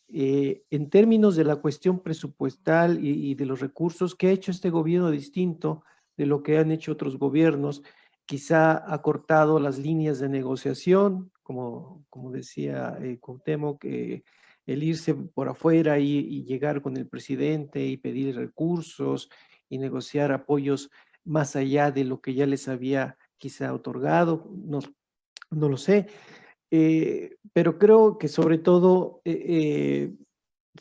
En términos de la cuestión presupuestal y de los recursos, ¿qué ha hecho este gobierno distinto de lo que han hecho otros gobiernos? Quizá ha cortado las líneas de negociación, como decía Cuauhtémoc, el irse por afuera y llegar con el presidente y pedir recursos y negociar apoyos más allá de lo que ya les había quizá otorgado, no lo sé. Pero creo que sobre todo,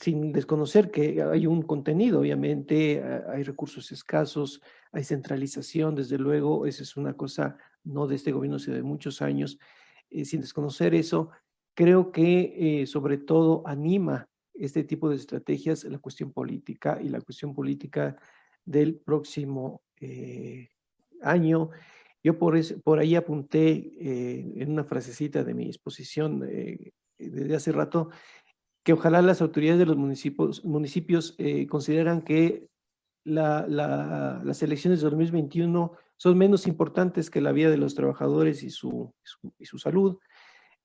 sin desconocer que hay un contenido, obviamente, hay recursos escasos, hay centralización, desde luego, esa es una cosa no de este gobierno, sino de muchos años. Sin desconocer eso, creo que sobre todo anima este tipo de estrategias la cuestión política y la cuestión política del próximo año. Yo por ahí apunté en una frasecita de mi exposición desde hace rato que ojalá las autoridades de los municipios consideran que las elecciones de 2021 son menos importantes que la vida de los trabajadores y su salud.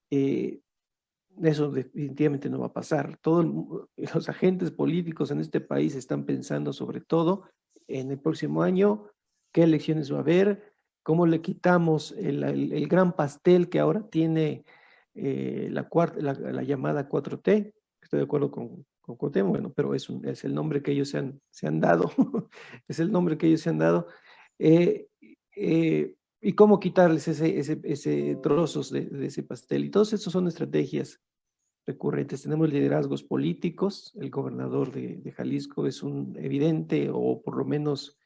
Eso definitivamente no va a pasar. Los agentes políticos en este país están pensando sobre todo en el próximo año, qué elecciones va a haber, cómo le quitamos el gran pastel que ahora tiene la llamada 4T. Estoy de acuerdo con Cuauhtémoc, bueno, pero es el nombre que ellos se han dado. Es el nombre que ellos se han dado. Y cómo quitarles ese trozos de ese pastel. Y todos estos son estrategias recurrentes. Tenemos liderazgos políticos. El gobernador de Jalisco es un evidente o por lo menos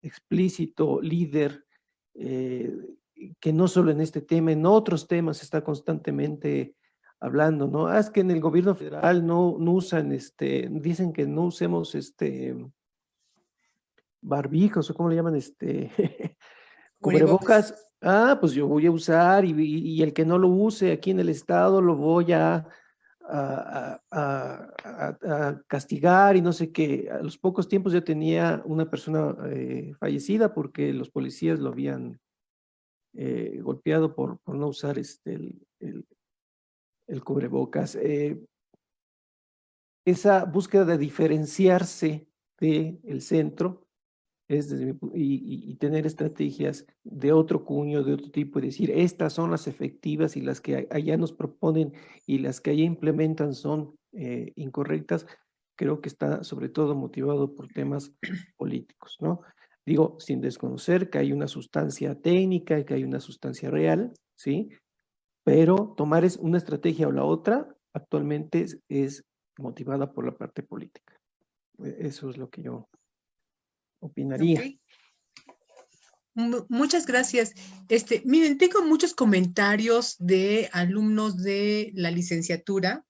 explícito líder que no solo en este tema, en otros temas está constantemente hablando, ¿no? Ah, es que en el gobierno federal no usan, dicen que no usemos barbijos, o cómo le llaman, Cubrebocas. cubrebocas. Ah, pues yo voy a usar y el que no lo use aquí en el estado lo voy a castigar y no sé qué. A los pocos tiempos ya tenía una persona fallecida porque los policías lo habían golpeado por no usar el cubrebocas. Esa búsqueda de diferenciarse del centro es y tener estrategias de otro cuño, de otro tipo, y decir, estas son las efectivas y las que allá nos proponen y las que allá implementan son incorrectas, creo que está sobre todo motivado por temas políticos, ¿no? Digo, sin desconocer que hay una sustancia técnica y que hay una sustancia real, ¿sí? Pero tomar una estrategia o la otra actualmente es motivada por la parte política. Eso es lo que yo opinaría. Ok. Muchas gracias. Miren, tengo muchos comentarios de alumnos de la licenciatura.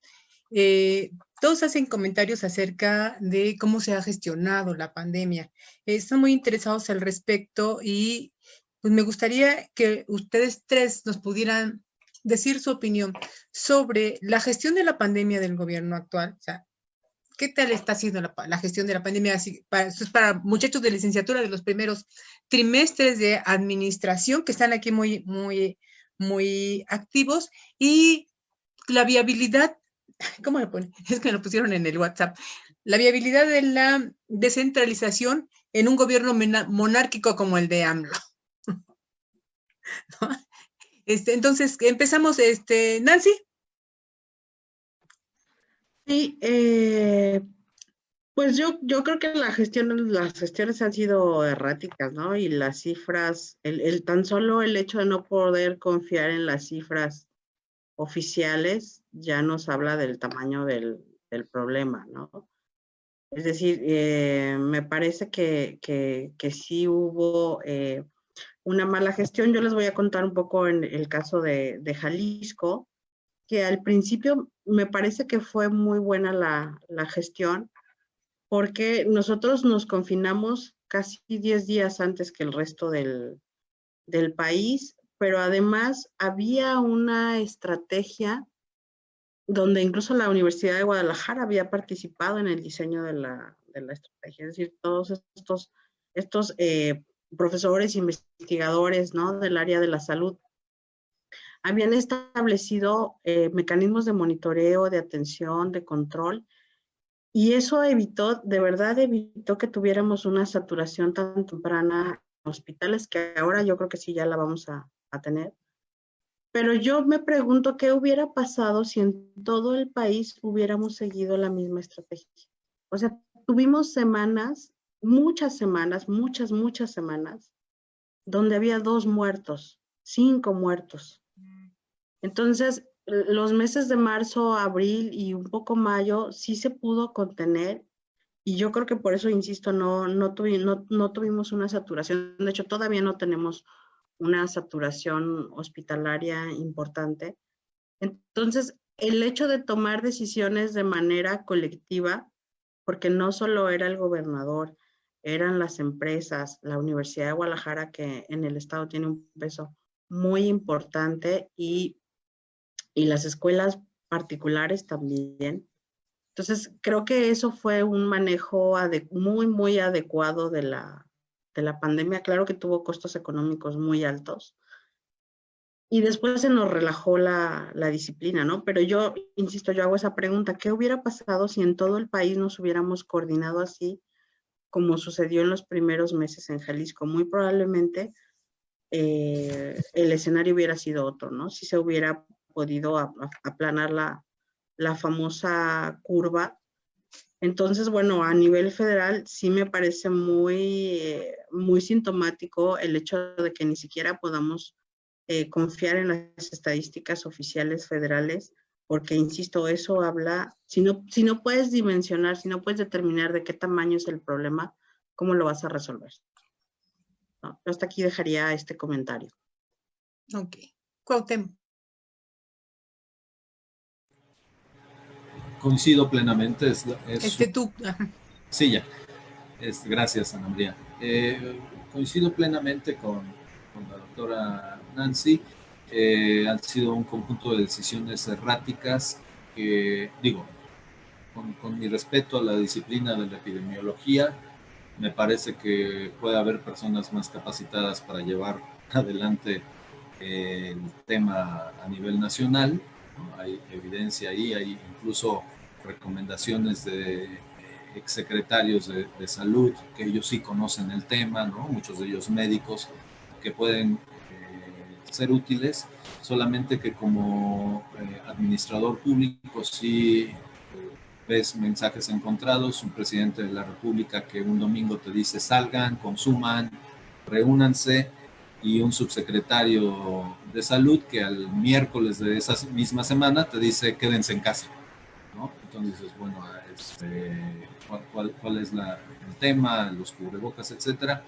Todos hacen comentarios acerca de cómo se ha gestionado la pandemia. Están muy interesados al respecto y pues me gustaría que ustedes tres nos pudieran decir su opinión sobre la gestión de la pandemia del gobierno actual. O sea, ¿qué tal está siendo la gestión de la pandemia? Esto es para muchachos de licenciatura de los primeros trimestres de administración que están aquí muy, muy, muy activos y la viabilidad, ¿cómo lo ponen? Es que me lo pusieron en el WhatsApp. La viabilidad de la descentralización en un gobierno monárquico como el de AMLO. ¿No? Entonces, empezamos, Nancy. Sí, pues yo creo que las gestiones han sido erráticas, ¿no? Y las cifras, tan solo el hecho de no poder confiar en las cifras oficiales ya nos habla del tamaño del problema, ¿no? Es decir, me parece que sí hubo una mala gestión. Yo les voy a contar un poco en el caso de Jalisco, que al principio me parece que fue muy buena la gestión, porque nosotros nos confinamos casi 10 días antes que el resto del país, pero además había una estrategia donde incluso la Universidad de Guadalajara había participado en el diseño de la estrategia. Es decir, todos estos profesores, investigadores, ¿no?, del área de la salud, habían establecido mecanismos de monitoreo, de atención, de control, y eso evitó, de verdad evitó que tuviéramos una saturación tan temprana en hospitales, que ahora yo creo que sí ya la vamos a tener. Pero yo me pregunto qué hubiera pasado si en todo el país hubiéramos seguido la misma estrategia. O sea, tuvimos semanas, muchas semanas, muchas semanas, donde había 2 muertos, 5 muertos. Entonces, los meses de marzo, abril y un poco mayo sí se pudo contener, y yo creo que por eso, insisto, no tuvimos una saturación. De hecho, todavía no tenemos una saturación hospitalaria importante. Entonces, el hecho de tomar decisiones de manera colectiva, porque no solo era el gobernador, eran las empresas, la Universidad de Guadalajara, que en el estado tiene un peso muy importante, y las escuelas particulares también. Entonces, creo que eso fue un manejo muy adecuado de la pandemia. Claro que tuvo costos económicos muy altos, y después se nos relajó la disciplina, ¿no? Pero yo, insisto, yo hago esa pregunta: ¿qué hubiera pasado si en todo el país nos hubiéramos coordinado así como sucedió en los primeros meses en Jalisco? Muy probablemente el escenario hubiera sido otro, ¿no? Si se hubiera podido aplanar la famosa curva. Entonces, bueno, a nivel federal sí me parece muy sintomático el hecho de que ni siquiera podamos confiar en las estadísticas oficiales federales, porque, insisto, eso habla, si no puedes dimensionar, si no puedes determinar de qué tamaño es el problema, ¿cómo lo vas a resolver? ¿No? Yo hasta aquí dejaría este comentario. Ok. Cuauhtémoc. Coincido plenamente. Tú. Ajá. Sí, ya. Gracias, Ana María. Coincido plenamente con la doctora Nancy. Han sido un conjunto de decisiones erráticas que, digo, con mi respeto a la disciplina de la epidemiología, me parece que puede haber personas más capacitadas para llevar adelante el tema a nivel nacional, ¿no? Hay evidencia ahí, hay incluso recomendaciones de exsecretarios de salud, que ellos sí conocen el tema, ¿no? Muchos de ellos médicos, que pueden ser útiles, solamente que como administrador público sí ves mensajes encontrados, un presidente de la República que un domingo te dice salgan, consuman, reúnanse, y un subsecretario de salud que al miércoles de esa misma semana te dice quédense en casa, ¿no? Entonces dices, bueno, ¿cuál es el tema, los cubrebocas, etcétera?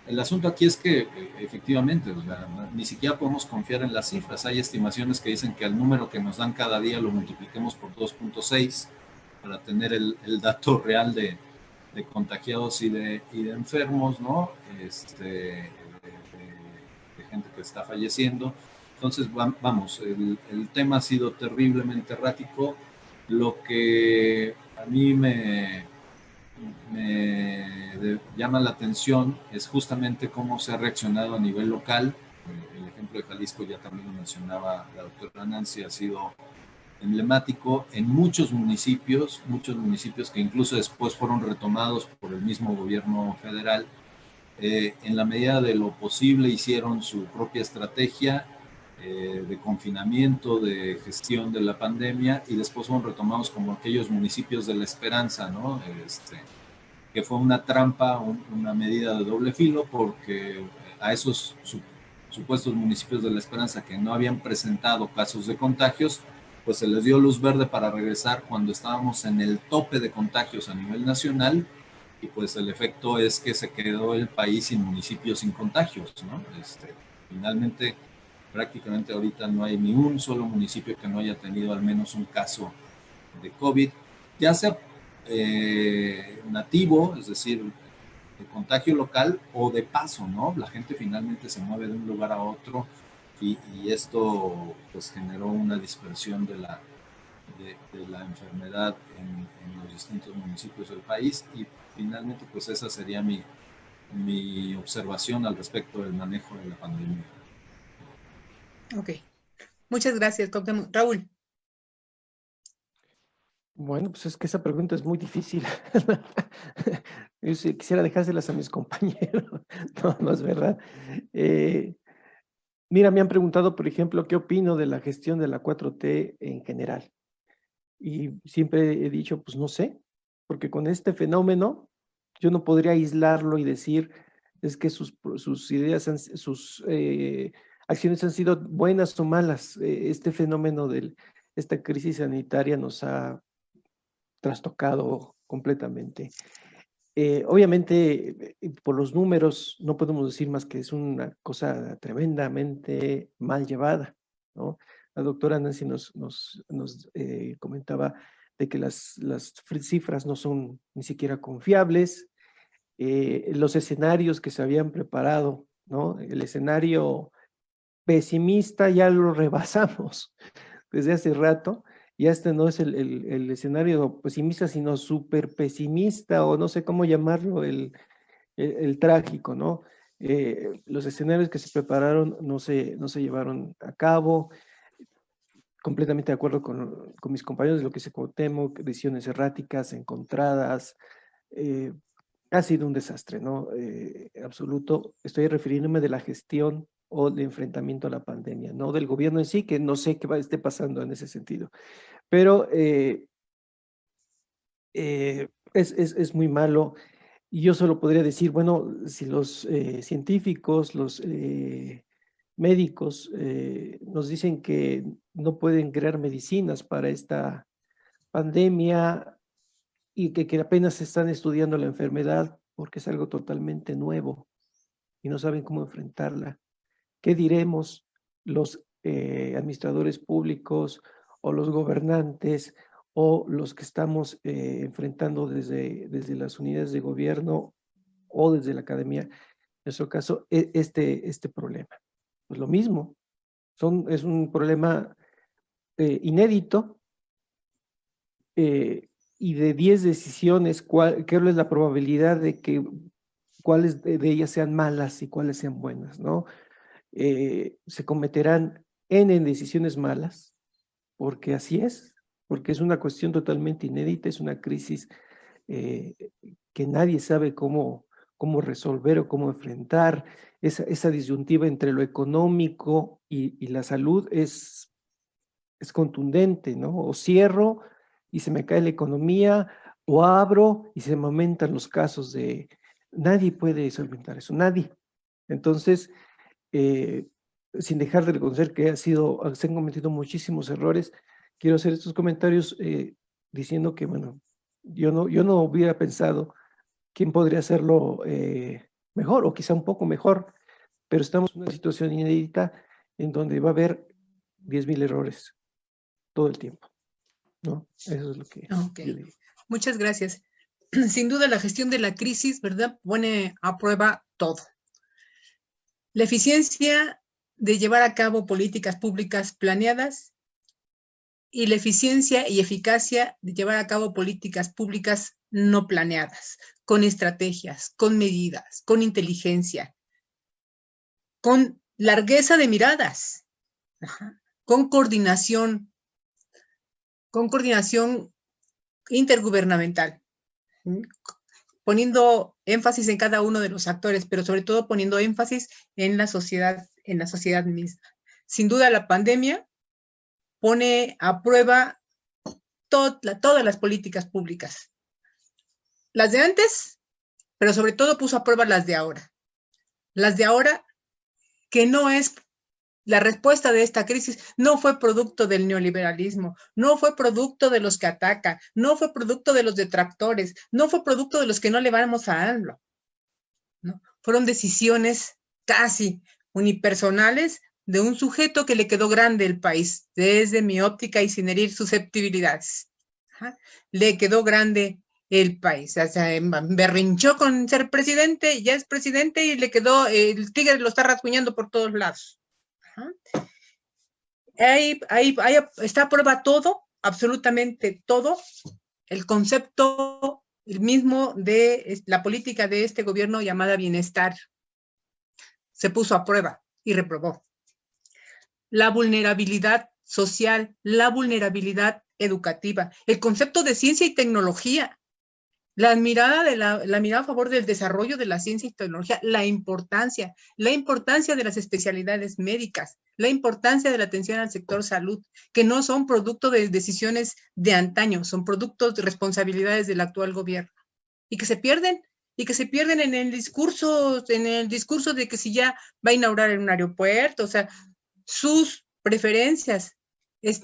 El asunto aquí es que efectivamente, o sea, ni siquiera podemos confiar en las cifras. Hay estimaciones que dicen que el número que nos dan cada día lo multipliquemos por 2.6 para tener el dato real de contagiados y de enfermos, ¿no? De gente que está falleciendo. Entonces, vamos, el tema ha sido terriblemente errático. Lo que a mí me llama la atención es justamente cómo se ha reaccionado a nivel local. El ejemplo de Jalisco ya también lo mencionaba la doctora Nancy, ha sido emblemático en muchos municipios que incluso después fueron retomados por el mismo gobierno federal. En la medida de lo posible hicieron su propia estrategia de confinamiento, de gestión de la pandemia, y después fueron retomados como aquellos municipios de la esperanza, ¿no? Que fue una trampa, una medida de doble filo, porque a esos supuestos municipios de la esperanza que no habían presentado casos de contagios, pues se les dio luz verde para regresar cuando estábamos en el tope de contagios a nivel nacional, y pues el efecto es que se quedó el país sin municipios sin contagios, ¿no? Finalmente, prácticamente ahorita no hay ni un solo municipio que no haya tenido al menos un caso de COVID, ya sea nativo, es decir, de contagio local, o de paso, ¿no? La gente finalmente se mueve de un lugar a otro, y esto pues generó una dispersión de la enfermedad en los distintos municipios del país, y finalmente pues esa sería mi observación al respecto del manejo de la pandemia. Ok, muchas gracias, Raúl. Bueno, pues es que esa pregunta es muy difícil. Yo quisiera dejárselas a mis compañeros. No es verdad. Mira, me han preguntado, por ejemplo, qué opino de la gestión de la 4T en general. Y siempre he dicho, pues no sé, porque con este fenómeno yo no podría aislarlo y decir es que sus ideas, sus acciones han sido buenas o malas. Este fenómeno de esta crisis sanitaria nos ha trastocado completamente. Obviamente, por los números, no podemos decir más que es una cosa tremendamente mal llevada, ¿no? La doctora Nancy nos comentaba de que las cifras no son ni siquiera confiables. Los escenarios que se habían preparado, ¿no? El escenario pesimista ya lo rebasamos desde hace rato. Y este no es el escenario pesimista, sino súper pesimista, o no sé cómo llamarlo, el trágico, ¿no? Los escenarios que se prepararon no se llevaron a cabo. Completamente de acuerdo con mis compañeros de lo que se temo, decisiones erráticas, encontradas. Ha sido un desastre, ¿no? Absoluto. Estoy refiriéndome de la gestión o de enfrentamiento a la pandemia, no del gobierno en sí, que no sé qué esté pasando en ese sentido. Pero es muy malo, y yo solo podría decir, bueno, si los científicos, los médicos nos dicen que no pueden crear medicinas para esta pandemia y que apenas están estudiando la enfermedad porque es algo totalmente nuevo y no saben cómo enfrentarla, ¿qué diremos los administradores públicos o los gobernantes o los que estamos enfrentando desde las unidades de gobierno o desde la academia, en nuestro caso, este problema. Pues lo mismo, es un problema inédito, y de 10 decisiones, ¿cuál es la probabilidad de que cuáles de ellas sean malas y cuáles sean buenas, ¿no? Se cometerán N decisiones malas, porque así es, porque es una cuestión totalmente inédita, es una crisis que nadie sabe cómo resolver o cómo enfrentar. Esa disyuntiva entre lo económico y la salud es contundente, ¿no? O cierro y se me cae la economía, o abro y se me aumentan los casos de... Nadie puede solventar eso, nadie. Entonces, sin dejar de reconocer que se han cometido muchísimos errores, quiero hacer estos comentarios diciendo que, bueno, yo no hubiera pensado quién podría hacerlo mejor o quizá un poco mejor, pero estamos en una situación inédita en donde va a haber 10,000 errores todo el tiempo, ¿no? Eso es lo que yo digo. Muchas gracias. Sin duda la gestión de la crisis, ¿verdad?, pone a prueba todo. La eficiencia de llevar a cabo políticas públicas planeadas y la eficiencia y eficacia de llevar a cabo políticas públicas no planeadas, con estrategias, con medidas, con inteligencia, con largueza de miradas, con coordinación intergubernamental, poniendo énfasis en cada uno de los actores, pero sobre todo poniendo énfasis en la sociedad misma. Sin duda la pandemia pone a prueba todas las políticas públicas. Las de antes, pero sobre todo puso a prueba las de ahora. Las de ahora, que no es la respuesta de esta crisis, no fue producto del neoliberalismo, no fue producto de los que atacan, no fue producto de los detractores, no fue producto de los que no le vamos a AMLO, ¿no? Fueron decisiones casi unipersonales de un sujeto que le quedó grande el país, desde mi óptica y sin herir susceptibilidades. Le quedó grande el país, o sea, berrinchó con ser presidente, ya es presidente y le quedó, el tigre lo está rasguñando por todos lados. Ahí está a prueba todo, absolutamente todo, el concepto el mismo de la política de este gobierno llamada bienestar. Se puso a prueba y reprobó. La vulnerabilidad social, la vulnerabilidad educativa, el concepto de ciencia y tecnología, la mirada a favor del desarrollo de la ciencia y tecnología, la importancia de las especialidades médicas, la importancia de la atención al sector salud, que no son producto de decisiones de antaño, son productos de responsabilidades del actual gobierno, y que se pierden en el discurso de que si ya va a inaugurar un aeropuerto, o sea, sus preferencias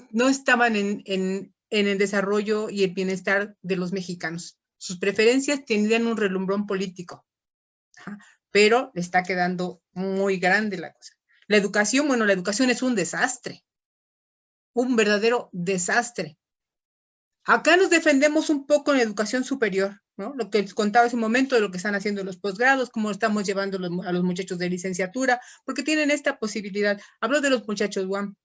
no estaban en el desarrollo y el bienestar de los mexicanos. Sus preferencias tenían un relumbrón político, pero le está quedando muy grande la cosa. La educación es un desastre, un verdadero desastre. Acá nos defendemos un poco en la educación superior, ¿no? Lo que les contaba hace un momento de lo que están haciendo los posgrados, cómo estamos llevando a los muchachos de licenciatura, porque tienen esta posibilidad. Hablo de los muchachos UAM,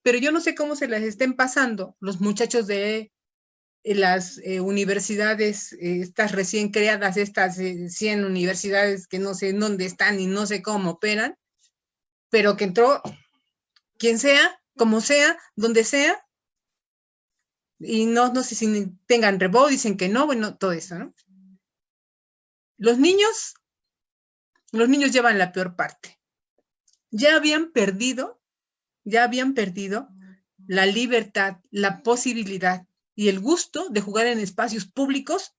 pero yo no sé cómo se les estén pasando los muchachos de las universidades, estas recién creadas, estas 100 universidades que no sé en dónde están y no sé cómo operan, pero que entró quien sea, como sea, donde sea, y no sé si tengan rebote, dicen que no, bueno, todo eso, ¿no? Los niños llevan la peor parte. Ya habían perdido la libertad, la posibilidad y el gusto de jugar en espacios públicos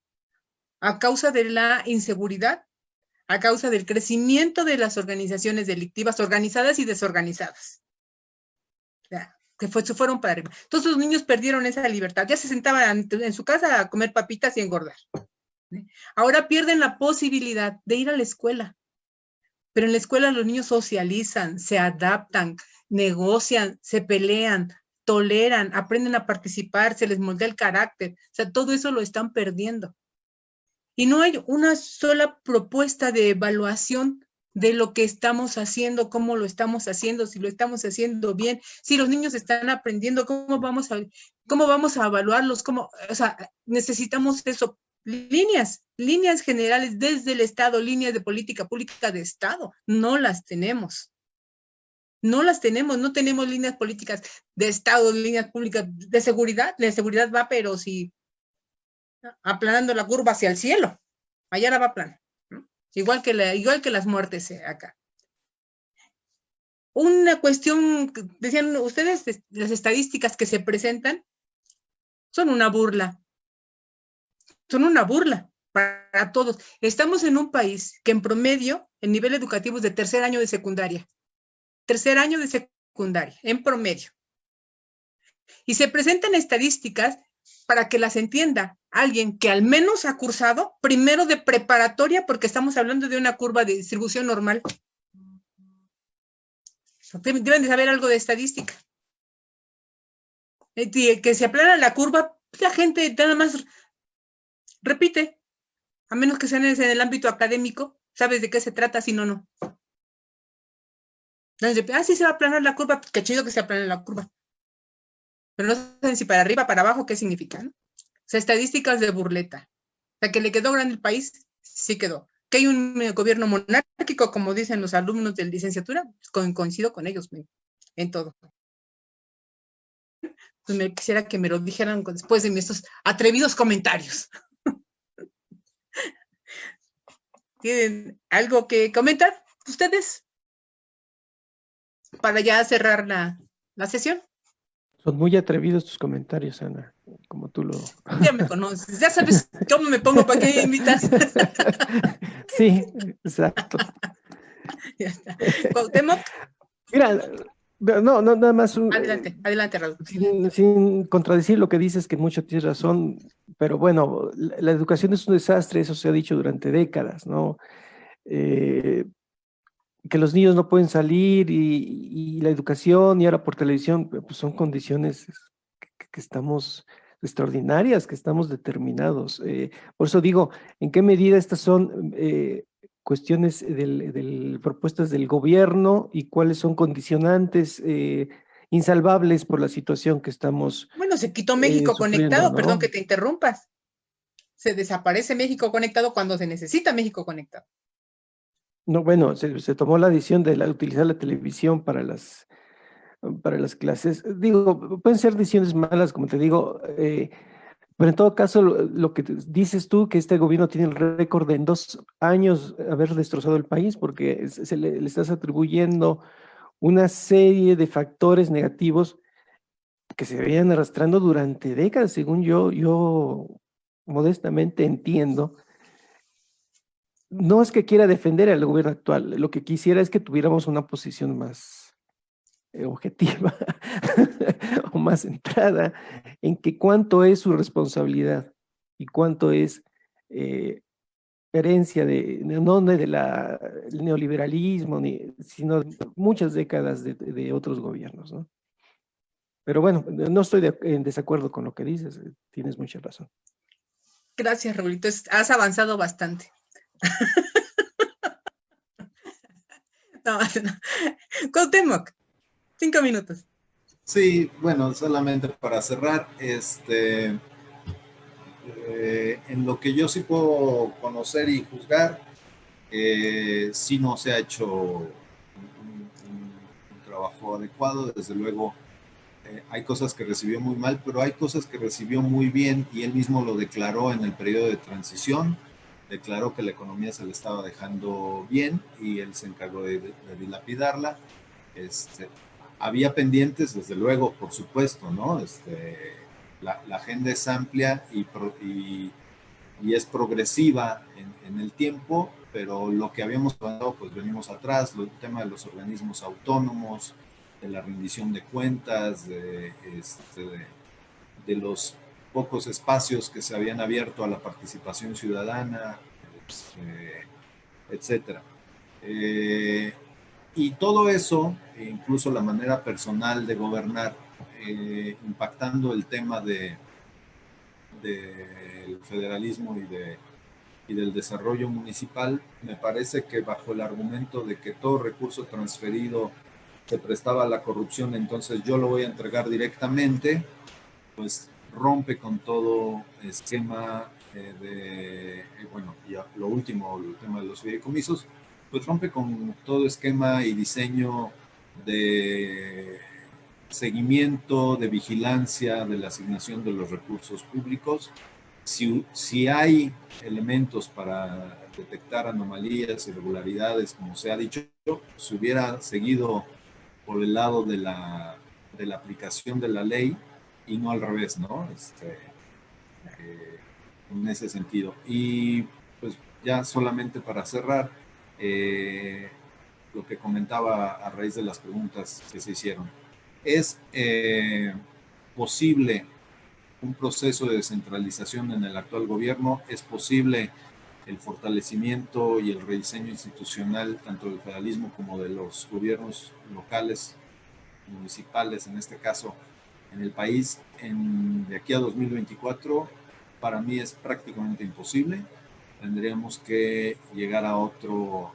a causa de la inseguridad, a causa del crecimiento de las organizaciones delictivas, organizadas y desorganizadas, que se fueron para arriba. Entonces los niños perdieron esa libertad, ya se sentaban en su casa a comer papitas y engordar. Ahora pierden la posibilidad de ir a la escuela, pero en la escuela los niños socializan, se adaptan, negocian, se pelean, toleran, aprenden a participar, se les moldea el carácter. O sea, todo eso lo están perdiendo. Y no hay una sola propuesta de evaluación de lo que estamos haciendo, cómo lo estamos haciendo, si lo estamos haciendo bien, si los niños están aprendiendo, cómo vamos a evaluarlos, o sea, necesitamos eso, líneas generales desde el Estado, líneas de política pública de Estado, no las tenemos. No tenemos líneas políticas de Estado, líneas públicas de seguridad va, pero si aplanando la curva hacia el cielo, allá la va a plana. Igual que las muertes acá. Una cuestión, decían ustedes, las estadísticas que se presentan son una burla. Son una burla para todos. Estamos en un país que en promedio, el nivel educativo es de tercer año de secundaria. Tercer año de secundaria, en promedio. Y se presentan estadísticas para que las entienda alguien que al menos ha cursado primero de preparatoria, porque estamos hablando de una curva de distribución normal. Deben de saber algo de estadística. Que se aplana la curva, la gente nada más repite, a menos que sea en el ámbito académico, sabes de qué se trata, si no, no. Entonces, sí se va a aplanar la curva, pues qué chido que se aplane la curva. Pero no saben si para arriba, para abajo, qué significa, ¿no? O sea, estadísticas de burleta. O sea, que le quedó grande el país, sí quedó. Que hay un gobierno monárquico, como dicen los alumnos de licenciatura, coincido con ellos en todo. Pues me quisiera que me lo dijeran después de estos atrevidos comentarios. ¿Tienen algo que comentar ustedes? Para ya cerrar la sesión. Son muy atrevidos tus comentarios, Ana, como tú lo... Ya me conoces, ya sabes cómo me pongo, ¿para qué me invitas? Sí, exacto. Ya está. Cuauhtémoc. Mira, no, nada más Adelante, Raúl. Sin contradecir lo que dices, que mucho tienes razón, pero bueno, la educación es un desastre, eso se ha dicho durante décadas, ¿no? Que los niños no pueden salir y la educación y ahora por televisión, pues son condiciones que estamos extraordinarias, que estamos determinados. Por eso digo, ¿en qué medida estas son cuestiones propuestas del gobierno y cuáles son condicionantes insalvables por la situación que estamos Bueno, se quitó México conectado, ¿no? Perdón que te interrumpas. Se desaparece México conectado cuando se necesita México conectado. No, bueno, se tomó la decisión de utilizar la televisión para las clases. Digo, pueden ser decisiones malas, como te digo, pero en todo caso, lo que dices tú, que este gobierno tiene el récord de en 2 años haber destrozado el país, porque le estás atribuyendo una serie de factores negativos que se venían arrastrando durante décadas, según yo modestamente entiendo. No es que quiera defender al gobierno actual, lo que quisiera es que tuviéramos una posición más objetiva o más centrada en que cuánto es su responsabilidad y cuánto es herencia no del neoliberalismo, sino de muchas décadas de otros gobiernos, ¿no? Pero bueno, no estoy en desacuerdo con lo que dices, tienes mucha razón. Gracias, Raulito, has avanzado bastante. No. Cuauhtémoc, 5 minutos. Sí, bueno, solamente para cerrar, en lo que yo sí puedo conocer y juzgar, sí no se ha hecho un trabajo adecuado. Desde luego, hay cosas que recibió muy mal, pero hay cosas que recibió muy bien, y él mismo lo declaró en el periodo de transición. Declaró que la economía se le estaba dejando bien y él se encargó de dilapidarla. Había pendientes, desde luego, por supuesto, ¿no? La agenda es amplia y es progresiva en el tiempo, pero lo que habíamos hablado, pues venimos atrás, el tema de los organismos autónomos, de la rendición de cuentas, de los pocos espacios que se habían abierto a la participación ciudadana, etcétera. Y todo eso, incluso la manera personal de gobernar, impactando el tema del federalismo y del desarrollo municipal, me parece que bajo el argumento de que todo recurso transferido se prestaba a la corrupción, entonces yo lo voy a entregar directamente, pues rompe con todo esquema bueno, ya lo último, el tema de los fideicomisos, pues rompe con todo esquema y diseño de seguimiento, de vigilancia de la asignación de los recursos públicos. Si hay elementos para detectar anomalías, irregularidades, como se ha dicho, se hubiera seguido por el lado de la aplicación de la ley y no al revés, ¿no? En ese sentido. Y pues ya solamente para cerrar, lo que comentaba a raíz de las preguntas que se hicieron. ¿Es posible un proceso de descentralización en el actual gobierno? ¿Es posible el fortalecimiento y el rediseño institucional tanto del federalismo como de los gobiernos locales, municipales en este caso, en el país de aquí a 2024? Para mí es prácticamente imposible. Tendríamos que llegar a otro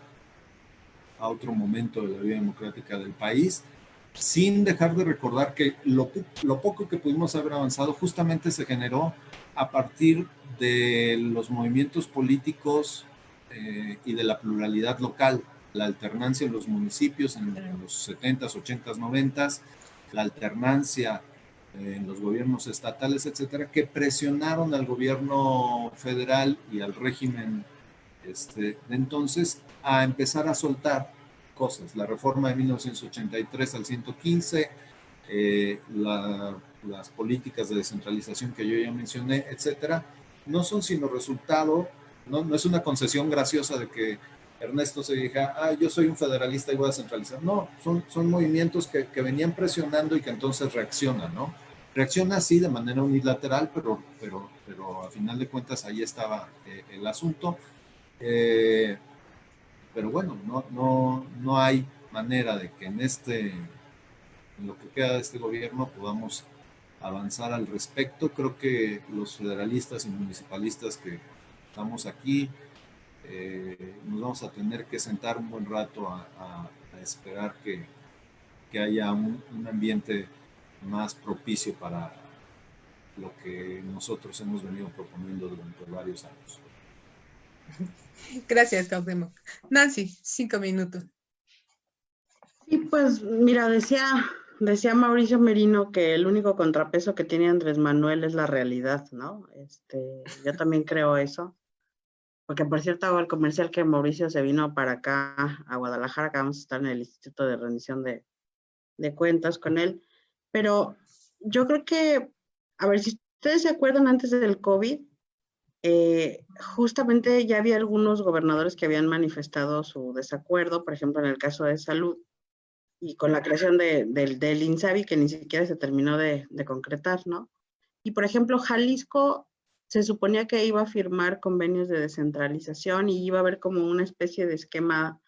momento de la vida democrática del país, sin dejar de recordar que lo poco que pudimos haber avanzado justamente se generó a partir de los movimientos políticos y de la pluralidad local, la alternancia en los municipios en los 70s, 80s, 90s, la alternancia en los gobiernos estatales, etcétera, que presionaron al gobierno federal y al régimen de entonces a empezar a soltar cosas. La reforma de 1983 al 115, las políticas de descentralización que yo ya mencioné, etcétera, no son sino resultado, no es una concesión graciosa de que Ernesto se diga, yo soy un federalista y voy a centralizar. No, son movimientos que venían presionando y que entonces reaccionan, ¿no? Reacciona así de manera unilateral, pero a final de cuentas ahí estaba el asunto. Pero bueno, no hay manera de que en lo que queda de este gobierno podamos avanzar al respecto. Creo que los federalistas y municipalistas que estamos aquí nos vamos a tener que sentar un buen rato a esperar que haya un ambiente más propicio para lo que nosotros hemos venido proponiendo durante varios años. Gracias, Cuauhtémoc. Nancy, 5 minutos. Y pues, mira, decía Mauricio Merino que el único contrapeso que tiene Andrés Manuel es la realidad, ¿no? Yo también creo eso. Porque, por cierto, hago el comercial que Mauricio se vino para acá, a Guadalajara, que vamos a estar en el Instituto de Rendición de Cuentas con él. Pero yo creo que, a ver, si ustedes se acuerdan, antes del COVID, justamente ya había algunos gobernadores que habían manifestado su desacuerdo, por ejemplo, en el caso de salud, y con la creación del INSABI, que ni siquiera se terminó de concretar, ¿no? Y, por ejemplo, Jalisco se suponía que iba a firmar convenios de descentralización y iba a haber como una especie de esquema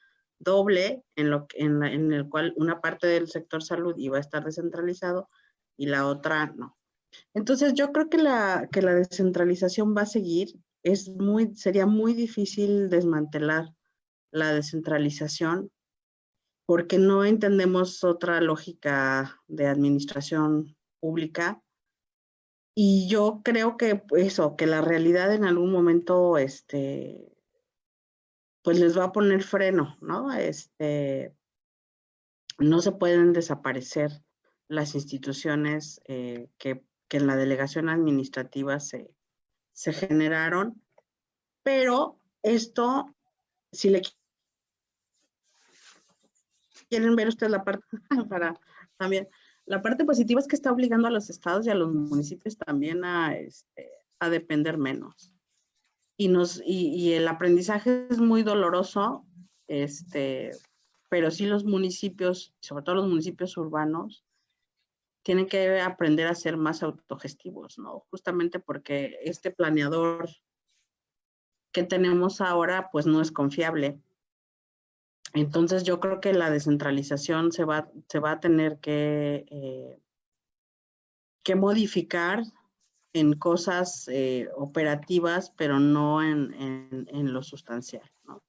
doble en el cual una parte del sector salud iba a estar descentralizado y la otra no. Entonces, yo creo que la descentralización va a seguir. Sería muy difícil desmantelar la descentralización porque no entendemos otra lógica de administración pública. Y yo creo que eso, que la realidad en algún momento, pues les va a poner freno, ¿no? No se pueden desaparecer las instituciones que en la delegación administrativa se generaron, pero esto, si le quieren ver ustedes la parte para también, la parte positiva es que está obligando a los estados y a los municipios también a depender menos. Y el aprendizaje es muy doloroso, pero sí los municipios, sobre todo los municipios urbanos, tienen que aprender a ser más autogestivos, ¿no? Justamente porque este planeador que tenemos ahora, pues no es confiable. Entonces yo creo que la descentralización se va a tener que que modificar en cosas operativas, pero no en lo sustancial, ¿no?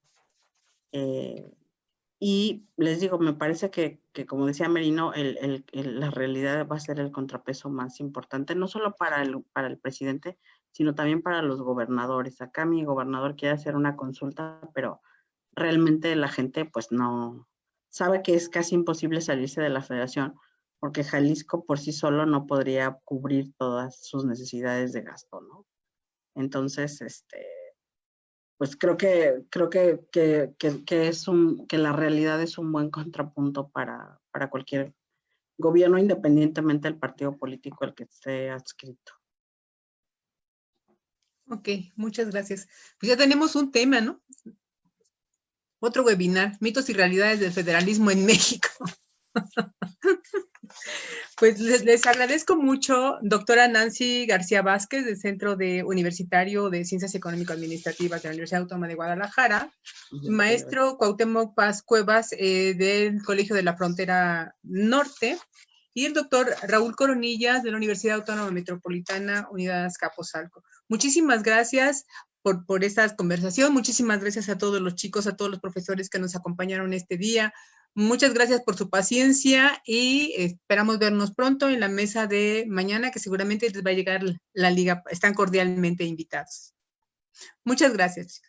Y les digo, me parece que como decía Merino, la realidad va a ser el contrapeso más importante, no solo para el presidente, sino también para los gobernadores. Acá mi gobernador quiere hacer una consulta, pero realmente la gente pues no sabe que es casi imposible salirse de la federación, porque Jalisco por sí solo no podría cubrir todas sus necesidades de gasto, ¿no? Entonces, pues creo que la realidad es un buen contrapunto para cualquier gobierno, independientemente del partido político al que esté adscrito. Ok, muchas gracias. Pues ya tenemos un tema, ¿no? Otro webinar, mitos y realidades del federalismo en México. Pues les agradezco mucho, doctora Nancy García Vázquez, del Centro Universitario de Ciencias Económico-Administrativas de la Universidad Autónoma de Guadalajara, maestro Cuauhtémoc Paz Cuevas, del Colegio de la Frontera Norte, y el doctor Raúl Coronillas, de la Universidad Autónoma Metropolitana, Unidad Azcapotzalco. Muchísimas gracias por esta conversación, muchísimas gracias a todos los chicos, a todos los profesores que nos acompañaron este día. Muchas gracias por su paciencia y esperamos vernos pronto en la mesa de mañana, que seguramente les va a llegar la liga. Están cordialmente invitados. Muchas gracias.